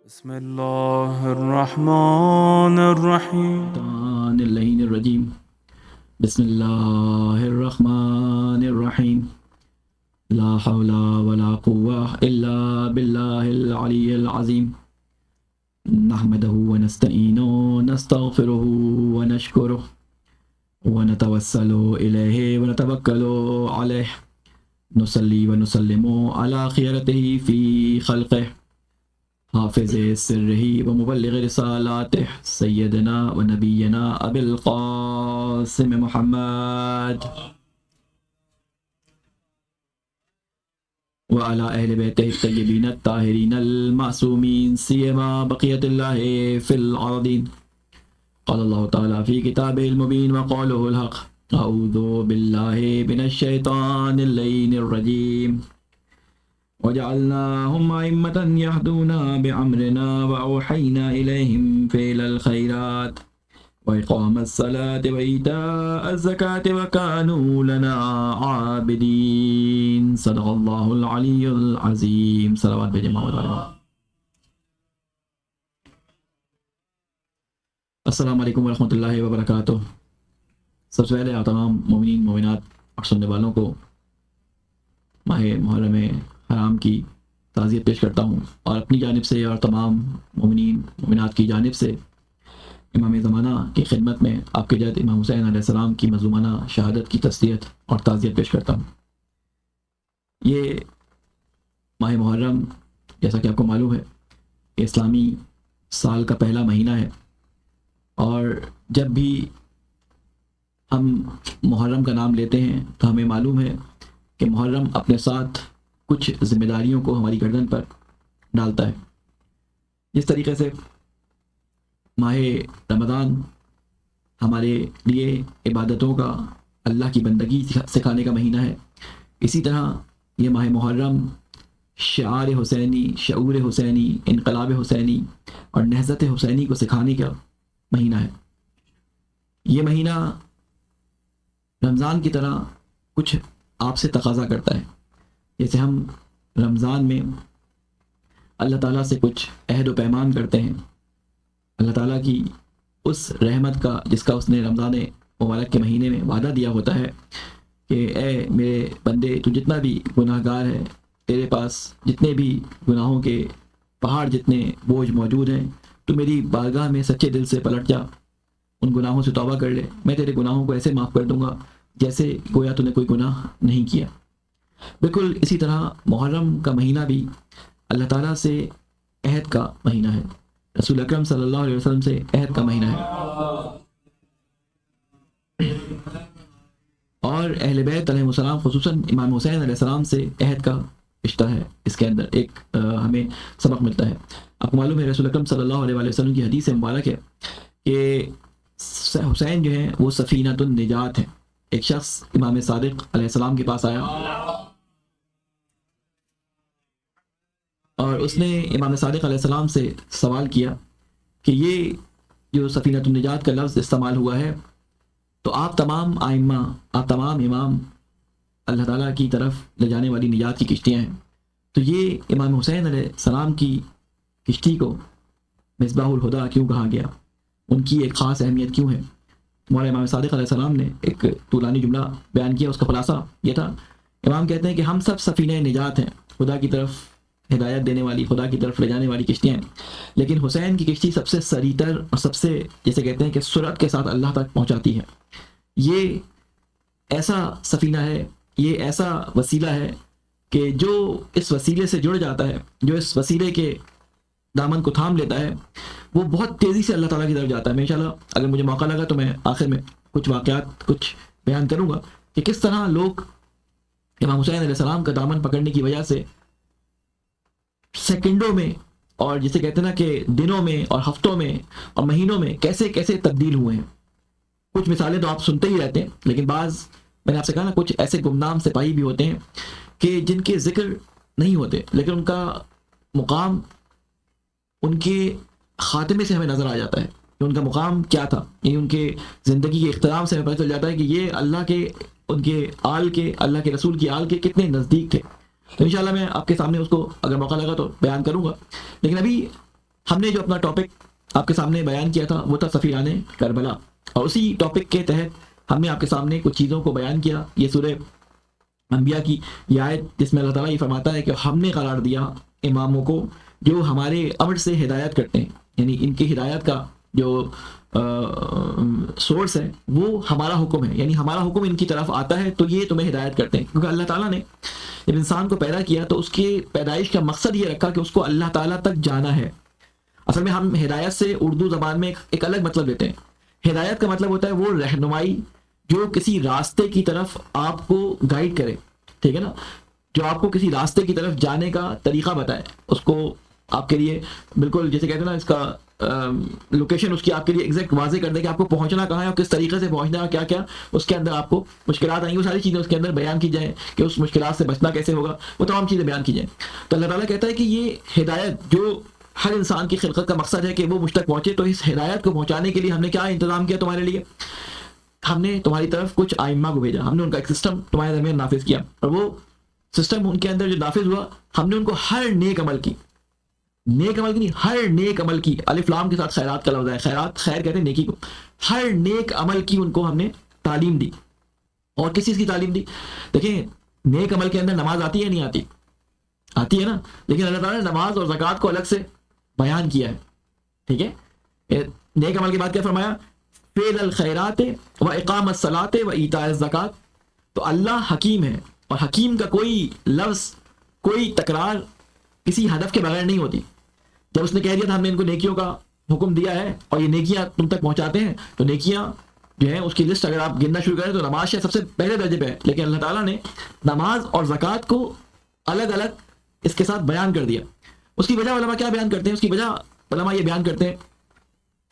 بسم الله الرحمن الرحيم. الشيطان اللعين الرجيم. بسم الله الرحمن الرحيم. لا حول ولا قوة إلا بالله العلي العظيم. نحمده ونستعينه ونستغفره ونشكره ونتوسل إليه ونتوكل عليه. نصلي ونسلم على خيرته في خلقه حافظ سره ومبلغ رسالاته سيدنا ونبينا أبي القاسم محمد وعلى أهل بيته الطيبين الطاهرين المعصومين سيما بقية الله في الأرضين. قال الله تعالى في كتابه المبين وقوله الحق. أعوذ بالله من الشيطان اللعين الرجيم. وجعلناهم أئمة يهدون بأمرنا وأوحينا إليهم فعل الخيرات وإقام الصلاة وإيتاء الزكاة وكانوا لنا عابدين. صدق الله العلي العظيم. صلوات بھیجے محمد علیہ. السلام علیکم ورحمۃ اللہ وبرکاتہ. سب سے پہلے آپ تمام مومنین مومنات اور سننے والوں کو ماہ محرم حرام کی تعزیت پیش کرتا ہوں اور اپنی جانب سے اور تمام مومنین مومنات کی جانب سے امام زمانہ کی خدمت میں آپ کے جد امام حسین علیہ السلام کی مظلومانہ شہادت کی تسلیت اور تعزیت پیش کرتا ہوں. یہ ماہ محرم جیسا کہ آپ کو معلوم ہے اسلامی سال کا پہلا مہینہ ہے، اور جب بھی ہم محرم کا نام لیتے ہیں تو ہمیں معلوم ہے کہ محرم اپنے ساتھ کچھ ذمہ داریوں کو ہماری گردن پر ڈالتا ہے. جس طریقے سے ماہ رمضان ہمارے لیے عبادتوں کا، اللہ کی بندگی سکھانے کا مہینہ ہے، اسی طرح یہ ماہ محرم شعار حسینی، شعور حسینی، انقلاب حسینی اور نہضت حسینی کو سکھانے کا مہینہ ہے. یہ مہینہ رمضان کی طرح کچھ آپ سے تقاضا کرتا ہے. جیسے ہم رمضان میں اللہ تعالیٰ سے کچھ عہد و پیمان کرتے ہیں، اللہ تعالیٰ کی اس رحمت کا جس کا اس نے رمضان مبارک کے مہینے میں وعدہ دیا ہوتا ہے کہ اے میرے بندے، تو جتنا بھی گناہ گار ہے، تیرے پاس جتنے بھی گناہوں کے پہاڑ جتنے بوجھ موجود ہیں، تو میری بارگاہ میں سچے دل سے پلٹ جا، ان گناہوں سے توبہ کر لے، میں تیرے گناہوں کو ایسے معاف کر دوں گا جیسے گویا تو نے کوئی گناہ نہیں کیا. بالکل اسی طرح محرم کا مہینہ بھی اللہ تعالیٰ سے عہد کا مہینہ ہے، رسول اکرم صلی اللہ علیہ وسلم سے عہد کا مہینہ ہے، اور اہل بیت علیہ السلام خصوصاً امام حسین علیہ السلام سے عہد کا رشتہ ہے. اس کے اندر ایک ہمیں سبق ملتا ہے. آپ کو معلوم ہے رسول اکرم صلی اللہ علیہ وسلم کی حدیث مبارک ہے کہ حسین جو ہیں وہ سفینۃ النجات ہیں. ایک شخص امام صادق علیہ السلام کے پاس آیا اور اس نے امام صادق علیہ السلام سے سوال کیا کہ یہ جو سفینۃ النجات کا لفظ استعمال ہوا ہے، تو آپ تمام آئمہ، آپ تمام امام اللہ تعالیٰ کی طرف لے جانے والی نجات کی کشتیاں ہیں، تو یہ امام حسین علیہ السلام کی کشتی کو مصباح الہدیٰ کیوں کہا گیا؟ ان کی ایک خاص اہمیت کیوں ہے؟ ہمارے امام صادق علیہ السلام نے ایک طولانی جملہ بیان کیا، اس کا خلاصہ یہ تھا. امام کہتے ہیں کہ ہم سب سفینہ نجات ہیں، خدا کی طرف ہدایت دینے والی، خدا کی طرف لے جانے والی کشتیاں ہیں، لیکن حسین کی کشتی سب سے سریتر اور سب سے جیسے کہتے ہیں کہ سرعت کے ساتھ اللہ تک پہنچاتی ہے. یہ ایسا سفینہ ہے، یہ ایسا وسیلہ ہے کہ جو اس وسیلے سے جڑ جاتا ہے، جو اس وسیلے کے دامن کو تھام لیتا ہے، وہ بہت تیزی سے اللہ تعالیٰ کی طرف جاتا ہے. میں انشاءاللہ اگر مجھے موقع لگا تو میں آخر میں کچھ واقعات کچھ بیان کروں گا کہ کس طرح لوگ امام حسین علیہ السلام کا دامن پکڑنے کی وجہ سے سیکنڈوں میں اور جسے کہتے ہیں نا کہ دنوں میں اور ہفتوں میں اور مہینوں میں کیسے کیسے تبدیل ہوئے ہیں. کچھ مثالیں تو آپ سنتے ہی رہتے ہیں، لیکن بعض میں نے آپ سے کہا نا کچھ ایسے گمنام سپاہی بھی ہوتے ہیں کہ جن کے ذکر نہیں ہوتے، لیکن ان کا مقام ان کے خاتمے سے ہمیں نظر آ جاتا ہے کہ ان کا مقام کیا تھا. یہ ان کے زندگی کے اختتام سے ہمیں پتہ چل جاتا ہے کہ یہ اللہ کے، ان کے آل کے، اللہ کے رسول کی آل کے کتنے نزدیک تھے. تو انشاءاللہ میں آپ کے سامنے اس کو اگر موقع لگا تو بیان کروں گا. لیکن ابھی ہم نے جو اپنا ٹاپک آپ کے سامنے بیان کیا تھا وہ تھا سفیران کربلا، اور اسی ٹاپک کے تحت ہم نے آپ کے سامنے کچھ چیزوں کو بیان کیا. یہ سورہ انبیاء کی یہ آیت جس میں اللہ تعالیٰ یہ فرماتا ہے کہ ہم نے قرار دیا اماموں کو جو ہمارے امر سے ہدایت کرتے ہیں، یعنی ان کی ہدایت کا جو سورس ہے وہ ہمارا حکم ہے، یعنی ہمارا حکم ان کی طرف آتا ہے تو یہ تمہیں ہدایت کرتے ہیں. کیونکہ اللہ تعالیٰ نے جب انسان کو پیدا کیا تو اس کے پیدائش کا مقصد یہ رکھا کہ اس کو اللہ تعالیٰ تک جانا ہے. اصل میں ہم ہدایت سے اردو زبان میں ایک الگ مطلب لیتے ہیں. ہدایت کا مطلب ہوتا ہے وہ رہنمائی جو کسی راستے کی طرف آپ کو گائیڈ کرے، ٹھیک ہے نا، جو آپ کو کسی راستے کی طرف جانے کا طریقہ بتائے، اس کو آپ کے لیے بالکل جیسے کہتے ہیں نا اس کا لوکیشن اس کی آپ کے لیے ایگزیکٹ واضح کر دے کہ آپ کو پہنچنا کہاں ہے اور کس طریقے سے پہنچنا ہے اور کیا کیا اس کے اندر آپ کو مشکلات آئیں گی، وہ ساری چیزیں اس کے اندر بیان کی جائیں کہ اس مشکلات سے بچنا کیسے ہوگا، وہ تمام چیزیں بیان کی جائیں. تو اللہ تعالیٰ کہتا ہے کہ یہ ہدایت جو ہر انسان کی خلقت کا مقصد ہے کہ وہ مجھ تک پہنچے، تو اس ہدایت کو پہنچانے کے لیے ہم نے کیا انتظام کیا تمہارے لیے؟ ہم نے تمہاری طرف کچھ آئمہ کو بھیجا، ہم نے ان کا ایک سسٹم تمہارے درمیان نافذ کیا، اور وہ سسٹم ان کے اندر جو نافذ ہوا ہم نے ان کو ہر نیک عمل کی، نیک عمل کی نہیں، ہر نیک عمل کی، الف لام کے ساتھ خیرات کا لفظ ہے، خیرات خیر کہتے ہیں نیکی کو، ہر نیک عمل کی ان کو ہم نے تعلیم دی. اور کس چیز کی تعلیم دی؟ دیکھیں نیک عمل کے اندر نماز آتی ہے نہیں آتی؟ آتی ہے نا، لیکن اللہ تعالیٰ نے نماز اور زکوٰۃ کو الگ سے بیان کیا ہے، ٹھیک ہے. نیک عمل کے بعد کیا فرمایا؟ فعل الخیرات و اقام الصلاۃ و ایتاء الزکوٰۃ. تو اللہ حکیم ہے، اور حکیم کا کوئی لفظ کوئی تکرار کسی ہدف کے بغیر نہیں ہوتی. جب اس نے کہہ دیا تھا ہم نے ان کو نیکیوں کا حکم دیا ہے اور یہ نیکیاں تم تک پہنچاتے ہیں، تو نیکیاں جو ہیں اس کی لسٹ اگر آپ گننا شروع کریں تو نماز سب سے پہلے درجے پہ ہے، لیکن اللہ تعالیٰ نے نماز اور زکوٰۃ کو الگ الگ اس کے ساتھ بیان کر دیا. اس کی وجہ علماء کیا بیان کرتے ہیں؟ اس کی وجہ علماء یہ بیان کرتے ہیں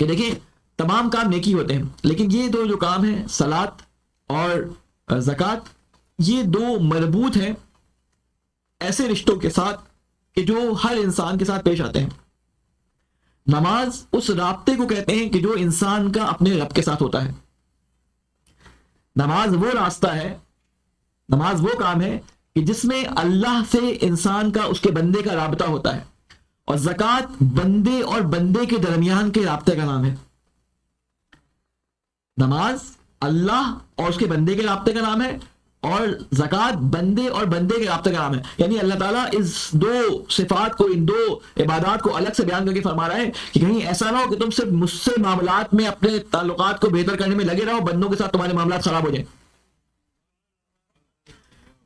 کہ دیکھیں تمام کام نیکی ہوتے ہیں، لیکن یہ دو جو کام ہیں صلاۃ اور زکوٰۃ، یہ دو مربوط ہیں ایسے رشتوں کے ساتھ کہ جو ہر انسان کے ساتھ پیش آتے ہیں. نماز اس رابطے کو کہتے ہیں کہ جو انسان کا اپنے رب کے ساتھ ہوتا ہے. نماز وہ راستہ ہے، نماز وہ کام ہے کہ جس میں اللہ سے انسان کا اس کے بندے کا رابطہ ہوتا ہے، اور زکوٰۃ بندے اور بندے کے درمیان کے رابطے کا نام ہے. نماز اللہ اور اس کے بندے کے رابطے کا نام ہے، اور زکوٰۃ بندے اور بندے کے رابطے کا نام ہے. یعنی اللہ تعالیٰ اس دو صفات کو، ان دو عبادات کو الگ سے بیان کر کے فرما رہا ہے کہ کہیں ایسا نہ ہو کہ تم صرف مجھ سے معاملات میں اپنے تعلقات کو بہتر کرنے میں لگے رہو، بندوں کے ساتھ تمہارے معاملات خراب ہو جائیں.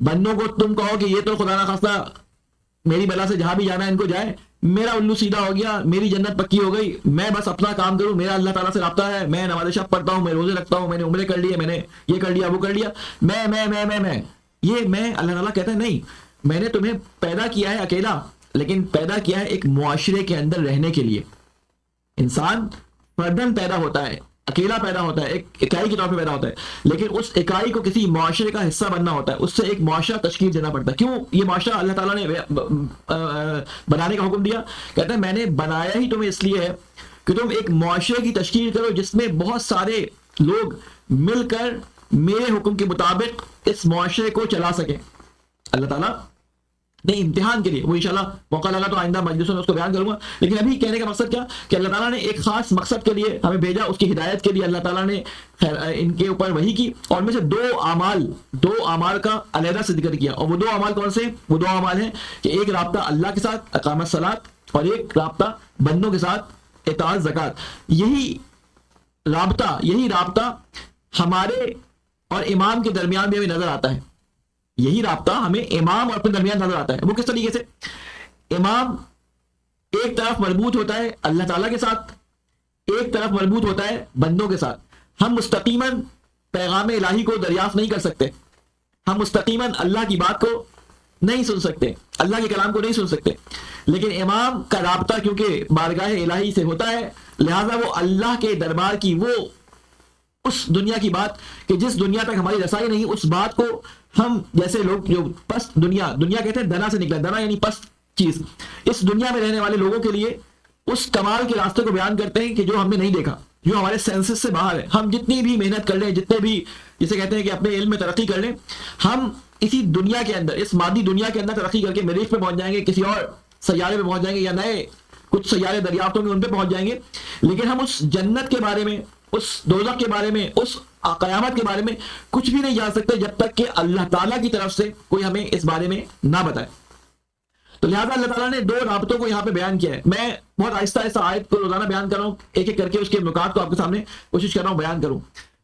بندوں کو تم کہو کہ یہ تو خدا نہ خواستہ میری بلا سے جہاں بھی جانا ہے ان کو جائے، میرا الو سیدھا ہو گیا، میری جنت پکی ہو گئی، میں بس اپنا کام کروں، میرا اللہ تعالیٰ سے رابطہ ہے، میں نماز شب پڑھتا ہوں، میں روزے رکھتا ہوں، میں نے عمرے کر لیے، میں نے یہ کر لیا وہ کر لیا، میں یہ میں اللہ تعالیٰ کہتا ہے نہیں، میں نے تمہیں پیدا کیا ہے اکیلا، لیکن پیدا کیا ہے ایک معاشرے کے اندر رہنے کے لیے. انسان فردن پیدا ہوتا ہے، اکیلا پیدا ہوتا ہے، ایک اکائی کے طور پہ پیدا ہوتا ہے، لیکن اس اکائی کو کسی معاشرے کا حصہ بننا ہوتا ہے، اس سے ایک معاشرہ تشکیل دینا پڑتا ہے. کیوں یہ معاشرہ اللہ تعالیٰ نے بنانے کا حکم دیا؟ کہتا ہے میں نے بنایا ہی تمہیں اس لیے ہے کہ تم ایک معاشرے کی تشکیل کرو جس میں بہت سارے لوگ مل کر میرے حکم کے مطابق اس معاشرے کو چلا سکیں. اللہ تعالیٰ نہیں امتحان کے لیے، وہ انشاءاللہ موقع لگا تو آئندہ مجلسوں میں اس کو بیان کروں گا، لیکن ابھی کہنے کا مقصد کیا کہ اللہ تعالیٰ نے ایک خاص مقصد کے لیے ہمیں بھیجا، اس کی ہدایت کے لیے اللہ تعالیٰ نے ان کے اوپر وحی کی، اور میں سے دو اعمال کا علیحدہ سے ذکر کیا. اور وہ دو اعمال کون سے؟ وہ دو اعمال ہیں کہ ایک رابطہ اللہ کے ساتھ اقامت صلاۃ، اور ایک رابطہ بندوں کے ساتھ اطاعت زکوٰۃ. یہی رابطہ ہمارے اور امام کے درمیان بھی ہمیں نظر آتا ہے. یہی رابطہ ہمیں امام اور اپنے درمیان نظر آتا ہے. وہ کس طریقے سے؟ امام ایک طرف مربوط ہوتا ہے اللہ تعالیٰ کے ساتھ، ایک طرف مربوط ہوتا ہے بندوں کے ساتھ. ہم مستقیماً پیغام الہی کو دریافت نہیں کر سکتے، ہم مستقیماً اللہ کی بات کو نہیں سن سکتے، اللہ کے کلام کو نہیں سن سکتے، لیکن امام کا رابطہ کیونکہ بارگاہ الہی سے ہوتا ہے، لہذا وہ اللہ کے دربار کی وہ اس دنیا کی بات کہ جس دنیا تک ہماری رسائی نہیں، اس بات کو ہم جیسے لوگ جو پست دنیا کہتے ہیں دنا سے نکلا، دنا یعنی پست چیز، اس دنیا میں رہنے والے لوگوں کے لیے اس کمال کے راستے کو بیان کرتے ہیں کہ جو ہم نے نہیں دیکھا، جو ہمارے سینسز سے باہر ہے. ہم جتنی بھی محنت کر لیں، جتنے بھی جسے کہتے ہیں کہ اپنے علم میں ترقی کر لیں، ہم اسی دنیا کے اندر، اس مادی دنیا کے اندر ترقی کر کے مریخ پہ پہنچ جائیں گے، کسی اور سیارے پہ پہنچ جائیں گے، یا نئے کچھ سیارے دریافت ہوں گے، ان پہ پہنچ جائیں گے، لیکن ہم اس جنت کے بارے میں، اس دوزخ کے بارے میں، اس قیامت کے بارے میں کچھ بھی نہیں جان سکتے جب تک کہ اللہ تعالیٰ کی طرف سے کوئی ہمیں اس بارے میں نہ بتائے۔ تو لہٰذا اللہ تعالیٰ نے 2 رابطوں کو یہاں پہ بیان کیا ہے۔ میں بہت آہستہ آہستہ آیت کو روزانہ بیان کر رہا ہوں، ایک ایک کر کے اس کے نکات کو آپ کے سامنے کوشش کر رہا ہوں بیان کروں۔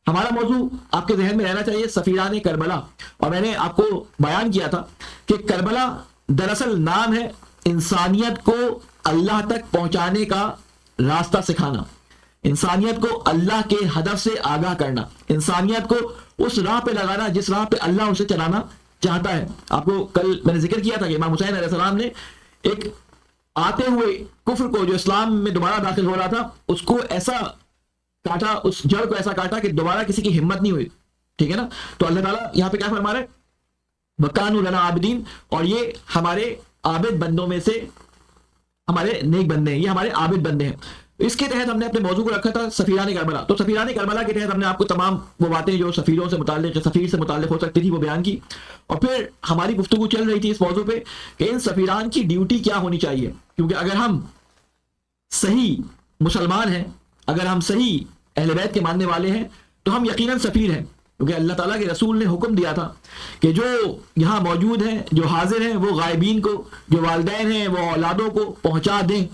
ہمارا موضوع آپ کے ذہن میں رہنا چاہیے سفیران کربلا، اور میں نے آپ کو بیان کیا تھا کہ کربلا دراصل نام ہے انسانیت کو اللہ تک پہنچانے کا راستہ سکھانا، انسانیت کو اللہ کے ہدف سے آگاہ کرنا، انسانیت کو اس راہ پہ لگانا جس راہ پہ اللہ اسے چلانا چاہتا ہے۔ آپ کو کل میں نے ذکر کیا تھا کہ امام حسین علیہ السلام نے ایک آتے ہوئے کفر کو جو اسلام میں دوبارہ داخل ہو رہا تھا اس کو ایسا کاٹا، اس جڑ کو ایسا کاٹا کہ دوبارہ کسی کی ہمت نہیں ہوئی، ٹھیک ہے نا۔ تو اللہ تعالیٰ یہاں پہ کیا فرما رہا ہے، وَكَانُوا لَنَا عَابِدِينَ، اور یہ ہمارے عابد بندوں میں سے ہمارے نیک بندے ہیں، یہ ہمارے عابد بندے ہیں۔ اس کے تحت ہم نے اپنے موضوع کو رکھا تھا سفیران کربلا۔ تو سفیران کربلا کے تحت ہم نے آپ کو تمام وہ باتیں جو سفیروں سے متعلق، سفیر سے متعلق ہو سکتی تھی وہ بیان کی، اور پھر ہماری گفتگو چل رہی تھی اس موضوع پہ کہ ان سفیران کی ڈیوٹی کیا ہونی چاہیے، کیونکہ اگر ہم صحیح مسلمان ہیں، اگر ہم صحیح اہل بیت کے ماننے والے ہیں تو ہم یقیناً سفیر ہیں، کیونکہ اللہ تعالیٰ کے رسول نے حکم دیا تھا کہ جو یہاں موجود ہیں، جو حاضر ہیں، وہ غائبین کو، جو والدین ہیں وہ اولادوں کو پہنچا دیں۔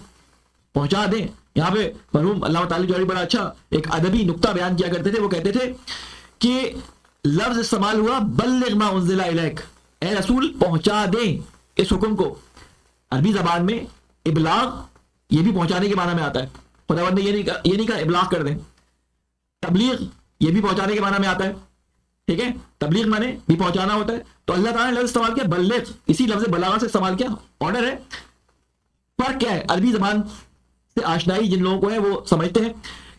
یہاں پہ مرحوم اللہ تعالیٰ جو بڑا اچھا ایک ادبی نقطہ بیان کیا کرتے تھے، وہ کہتے تھے کہ لفظ استعمال ہوا بلغ ما انزل الیک، اے رسول پہنچا دیں اس حکم کو۔ عربی زبان میں ابلاغ یہ بھی پہنچانے کے معنی میں آتا ہے، خداوند نے یہ نہیں کہا ابلاغ کر دیں۔ تبلیغ یہ بھی پہنچانے کے معنی میں آتا ہے، ٹھیک ہے، تبلیغ مانے بھی پہنچانا ہوتا ہے۔ تو اللہ تعالیٰ نے لفظ استعمال کیا بلغ، اسی لفظ بلاغہ سے استعمال کیا، آرڈر ہے۔ فرق کیا ہے، عربی زبان سے آشنائی جن لوگوں کو ہے وہ سمجھتے ہیں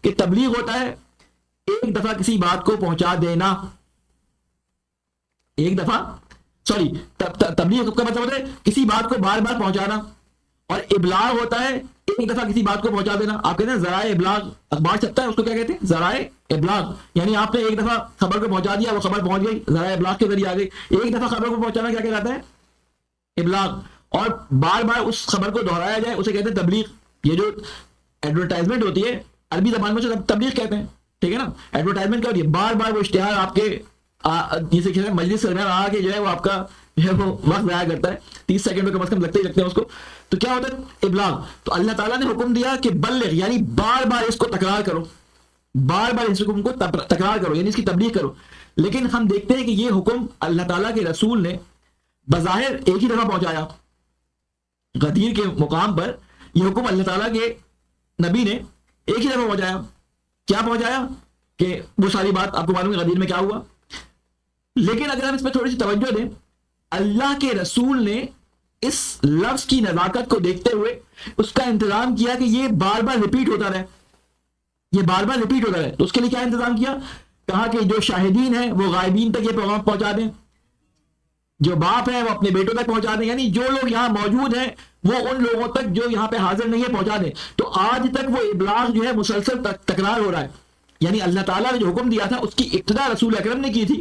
کہ تبلیغ ہوتا ہے ایک دفعہ کسی بات کو پہنچا دینا، ایک دفعہ تبلیغ کا مطلب ہوتا ہے کسی بات کو بار بار پہنچانا، اور ابلاغ ہوتا ہے ایک دفعہ کسی بات کو پہنچا دینا۔ آپ کہتے ہیں ذرائع ابلاغ، اخبار چھپتا ہے اس کو کیا کہتے ہیں، ذرائع ابلاغ، یعنی آپ نے ایک دفعہ خبر کو پہنچا دیا، وہ خبر پہنچ گئی، ذرائع ابلاغ کے ذریعے آ گئی۔ ایک دفعہ خبر کو پہنچانا کیا کہلاتا ہے، ابلاغ، اور بار بار اس خبر کو دہرایا جائے اسے کہتے ہیں تبلیغ۔ یہ جو ایڈورٹائزمنٹ ہوتی ہے عربی زبان میں سے تبلیغ کہتے ہیں، ٹھیک ہے نا۔ ایڈورٹائزمنٹ کیا ہوتی ہے، بار بار وہ اشتہار آپ کے جسے کہتے ہیں مجلس کے درمیان آ کے جو ہے وہ آپ کا جو ہے وہ وقت ضائع کرتا ہے، 30 سیکنڈ کم از کم لگتے ہی لگتے ہیں اس کو، تو کیا ہوتا ہے ابلاغ۔ تو اللہ تعالیٰ نے حکم دیا کہ بلغ، یعنی بار بار اس کو تکرار کرو، بار بار اس حکم کو تکرار کرو، یعنی اس کی تبلیغ کرو۔ لیکن ہم دیکھتے ہیں کہ یہ حکم اللہ تعالیٰ کے رسول نے بظاہر ایک ہی دفعہ پہنچایا، غدیر کے مقام پر یہ حکم اللہ تعالیٰ کے نبی نے ایک ہی دفعہ پہنچایا۔ کیا پہنچایا کہ وہ ساری بات آپ کو معلوم ہے غدیر میں کیا ہوا۔ لیکن اگر ہم اس پہ تھوڑی سی توجہ دیں، اللہ کے رسول نے اس لفظ کی نزاکت کو دیکھتے ہوئے اس کا انتظام کیا کہ یہ بار بار ریپیٹ ہوتا رہے، یہ بار بار ریپیٹ ہوتا رہے۔ تو اس کے لیے کیا انتظام کیا، کہا کہ جو شاہدین ہیں وہ غائبین تک یہ پیغام پہنچا دیں، جو باپ ہیں وہ اپنے بیٹوں تک پہنچا دیں، یعنی جو لوگ یہاں موجود ہیں وہ ان لوگوں تک جو یہاں پہ حاضر نہیں ہے پہنچا دیں۔ تو آج تک وہ ابلاغ جو ہے مسلسل تکرار ہو رہا ہے، یعنی اللہ تعالیٰ نے جو حکم دیا تھا اس کی ابتدا رسول اکرم نے کی تھی،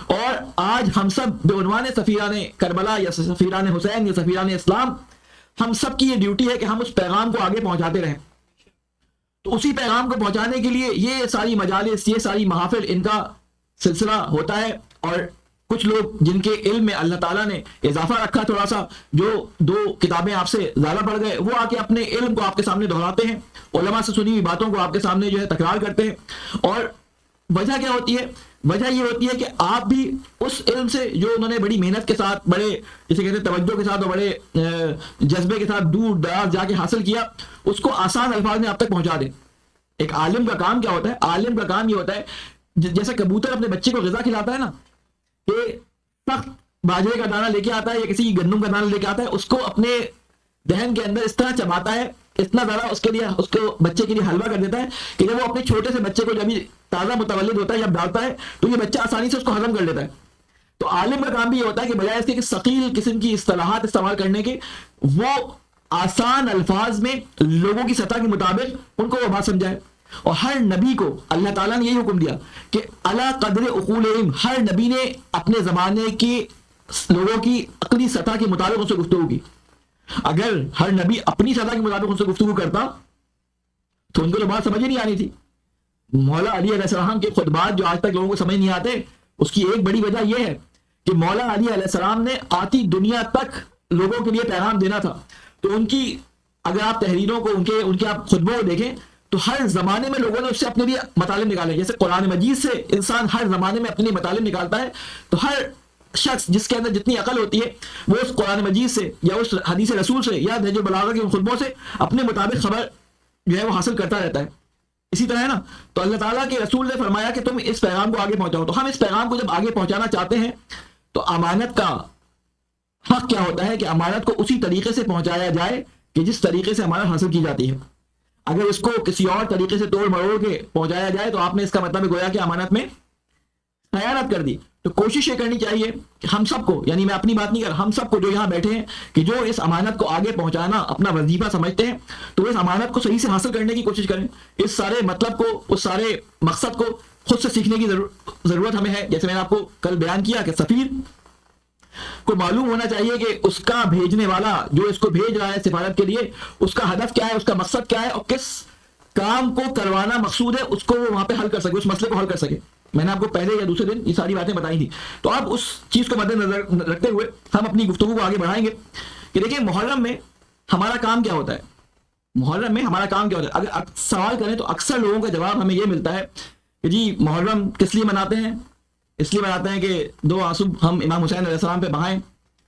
اور آج ہم سب بعنوان سفیران کربلا یا سفیران حسین یا سفیران اسلام، ہم سب کی یہ ڈیوٹی ہے کہ ہم اس پیغام کو آگے پہنچاتے رہیں۔ تو اسی پیغام کو پہنچانے کے لیے یہ ساری مجالس، یہ ساری محافل، ان کا سلسلہ ہوتا ہے، اور کچھ لوگ جن کے علم میں اللہ تعالیٰ نے اضافہ رکھا تھوڑا سا، جو 2 کتابیں آپ سے زیادہ پڑھ گئے، وہ آ کے اپنے علم کو آپ کے سامنے دہراتے ہیں، علماء سے سنی ہوئی باتوں کو آپ کے سامنے جو ہے تکرار کرتے ہیں۔ اور وجہ کیا ہوتی ہے، وجہ یہ ہوتی ہے کہ آپ بھی اس علم سے جو انہوں نے بڑی محنت کے ساتھ، بڑے جسے کہتے ہیں توجہ کے ساتھ اور بڑے جذبے کے ساتھ دور دراز جا کے حاصل کیا، اس کو آسان الفاظ میں آپ تک پہنچا دیں۔ ایک عالم کا کام کیا ہوتا ہے، عالم کا کام یہ ہوتا ہے جیسے کبوتر اپنے بچے کو غذا کھلاتا ہے نا، کہ سخت باجرے کا دانہ لے کے آتا ہے یا کسی گندم کا دانہ لے کے آتا ہے، اس کو اپنے دہن کے اندر اس طرح چباتا ہے، اتنا زیادہ اس کے لیے، اس کو بچے کے لیے حلوہ کر دیتا ہے کہ جب وہ اپنے چھوٹے سے بچے کو جب تازہ متولد ہوتا ہے، جب ڈالتا ہے تو یہ بچہ آسانی سے اس کو ہضم کر لیتا ہے۔ تو عالم کا کام بھی یہ ہوتا ہے کہ بجائے اس کے کہ ثقیل قسم کی اصطلاحات استعمال کرنے کے، وہ آسان الفاظ میں لوگوں کی سطح کے مطابق ان کو وہ بات سمجھائے۔ اور ہر نبی کو اللہ تعالیٰ نے یہی حکم دیا کہ علی قدر عقولہم، ہر نبی نے اپنے زمانے کے لوگوں کی عقلی سطح کے مطابق ان سے گفتگو کی۔ اگر ہر نبی اپنی سزا کے مطابق ان سے گفتگو کرتا تو ان کو تو بات سمجھ ہی نہیں آنی تھی. مولا علی علیہ السلام کے خطبات جو آج تک لوگوں کو سمجھ نہیں آتے، اس کی ایک بڑی وجہ یہ ہے کہ مولا علی علیہ السلام نے آتی دنیا تک لوگوں کے لیے پیغام دینا تھا. تو ان کی اگر آپ تحریروں کو، ان کے آپ خطبوں کو دیکھیں تو ہر زمانے میں لوگوں نے اس سے اپنے لیے مطالب نکالے. جیسے قرآن مجید سے انسان ہر زمانے میں اپنے لیے مطالب نکالتا ہے، تو ہر شخص جس کے اندر جتنی عقل ہوتی ہے وہ اس قرآن مجید سے یا اس حدیث رسول سے یا نہج البلاغہ کے ان خطبوں سے اپنے مطابق خبر جو ہے وہ حاصل کرتا رہتا ہے. اسی طرح ہے نا، تو اللہ تعالیٰ کے رسول نے فرمایا کہ تم اس پیغام کو آگے پہنچاؤ. تو ہم اس پیغام کو جب آگے پہنچانا چاہتے ہیں تو امانت کا حق کیا ہوتا ہے کہ امانت کو اسی طریقے سے پہنچایا جائے کہ جس طریقے سے امانت حاصل کی جاتی ہے. اگر اس کو کسی اور طریقے سے توڑ مروڑ کے پہنچایا جائے تو آپ نے اس کا مطلب گویا کہ امانت میں خیانت کر دی. تو کوشش یہ کرنی چاہیے کہ ہم سب کو، یعنی میں اپنی بات نہیں کر رہا، ہم سب کو جو یہاں بیٹھے ہیں کہ جو اس امانت کو آگے پہنچانا اپنا وظیفہ سمجھتے ہیں تو اس امانت کو صحیح سے حاصل کرنے کی کوشش کریں. اس سارے مطلب کو، اس سارے مقصد کو خود سے سیکھنے کی ضرورت ہمیں ہے. جیسے میں نے آپ کو کل بیان کیا کہ سفیر کو معلوم ہونا چاہیے کہ اس کا بھیجنے والا جو اس کو بھیج رہا ہے سفارت کے لیے، اس کا ہدف کیا ہے، اس کا مقصد کیا ہے، اور کس کام کو کروانا مقصود ہے، اس کو وہ وہاں پہ حل کر سکے، اس مسئلے کو حل کر سکے. میں نے آپ کو پہلے یا دوسرے دن یہ ساری باتیں بتائی تھی. تو آپ اس چیز کو مد نظر رکھتے ہوئے ہم اپنی گفتگو کو آگے بڑھائیں گے کہ دیکھیں محرم میں ہمارا کام کیا ہوتا ہے. محرم میں ہمارا کام کیا ہوتا ہے؟ اگر سوال کریں تو اکثر لوگوں کا جواب ہمیں یہ ملتا ہے کہ جی محرم کس لیے مناتے ہیں؟ اس لیے مناتے ہیں کہ 2 آنسو ہم امام حسین علیہ السلام پہ بہائیں،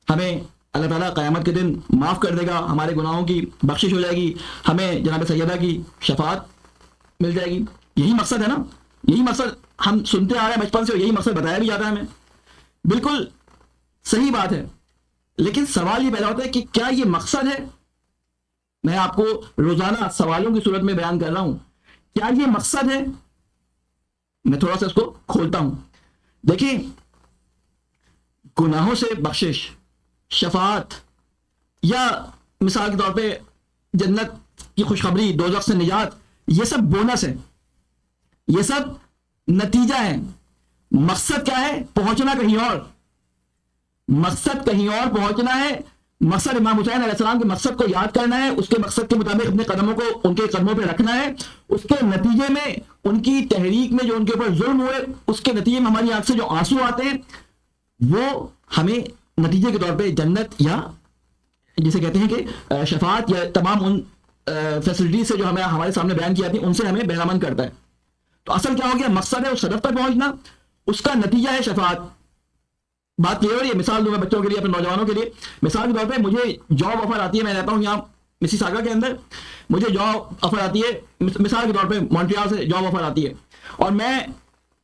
ہمیں اللہ تعالیٰ قیامت کے دن معاف کر دے گا، ہمارے گناہوں کی بخشش ہو جائے گی، ہمیں جناب سیدہ کی شفاعت مل جائے گی. یہی مقصد ہے نا، یہی مقصد ہم سنتے آ رہے ہیں بچپن سے، یہی مقصد بتایا بھی جاتا ہے ہمیں. بالکل صحیح بات ہے، لیکن سوال یہ پیدا ہوتا ہے کہ کیا یہ مقصد ہے؟ میں آپ کو روزانہ سوالوں کی صورت میں بیان کر رہا ہوں. کیا یہ مقصد ہے؟ میں تھوڑا سا اس کو کھولتا ہوں. دیکھیں، گناہوں سے بخشش، شفاعت، یا مثال کے طور پہ جنت کی خوشخبری، دوزخ سے نجات، یہ سب بونس ہے، یہ سب نتیجہ ہے. مقصد کیا ہے؟ پہنچنا کہیں اور. مقصد کہیں اور پہنچنا ہے. مقصد امام حسین علیہ السلام کے مقصد کو یاد کرنا ہے، اس کے مقصد کے مطابق اپنے قدموں کو ان کے قدموں پہ رکھنا ہے. اس کے نتیجے میں ان کی تحریک میں جو ان کے اوپر ظلم ہوئے، اس کے نتیجے میں ہماری آنکھ سے جو آنسو آتے ہیں، وہ ہمیں نتیجے کے طور پہ جنت یا جسے کہتے ہیں کہ شفاعت یا تمام ان فیسلٹیز سے جو ہمیں ہمارے سامنے بیان کی جاتی ہیں، ان سے ہمیں بہرامند کرتا ہے. تو اصل کیا ہو گیا؟ مقصد ہے اس ہدف تک پہنچنا، اس کا نتیجہ ہے شفاعت. بات یہ ہو رہی ہے، مثال دوں میں بچوں کے لیے، اپنے نوجوانوں کے لیے. مثال کے طور پہ مجھے جاب آفر آتی ہے، میں رہتا ہوں یہاں مسیساگا کے اندر، مجھے جاب آفر آتی ہے، مثال کے طور پہ مونٹریال سے جاب آفر آتی ہے، اور میں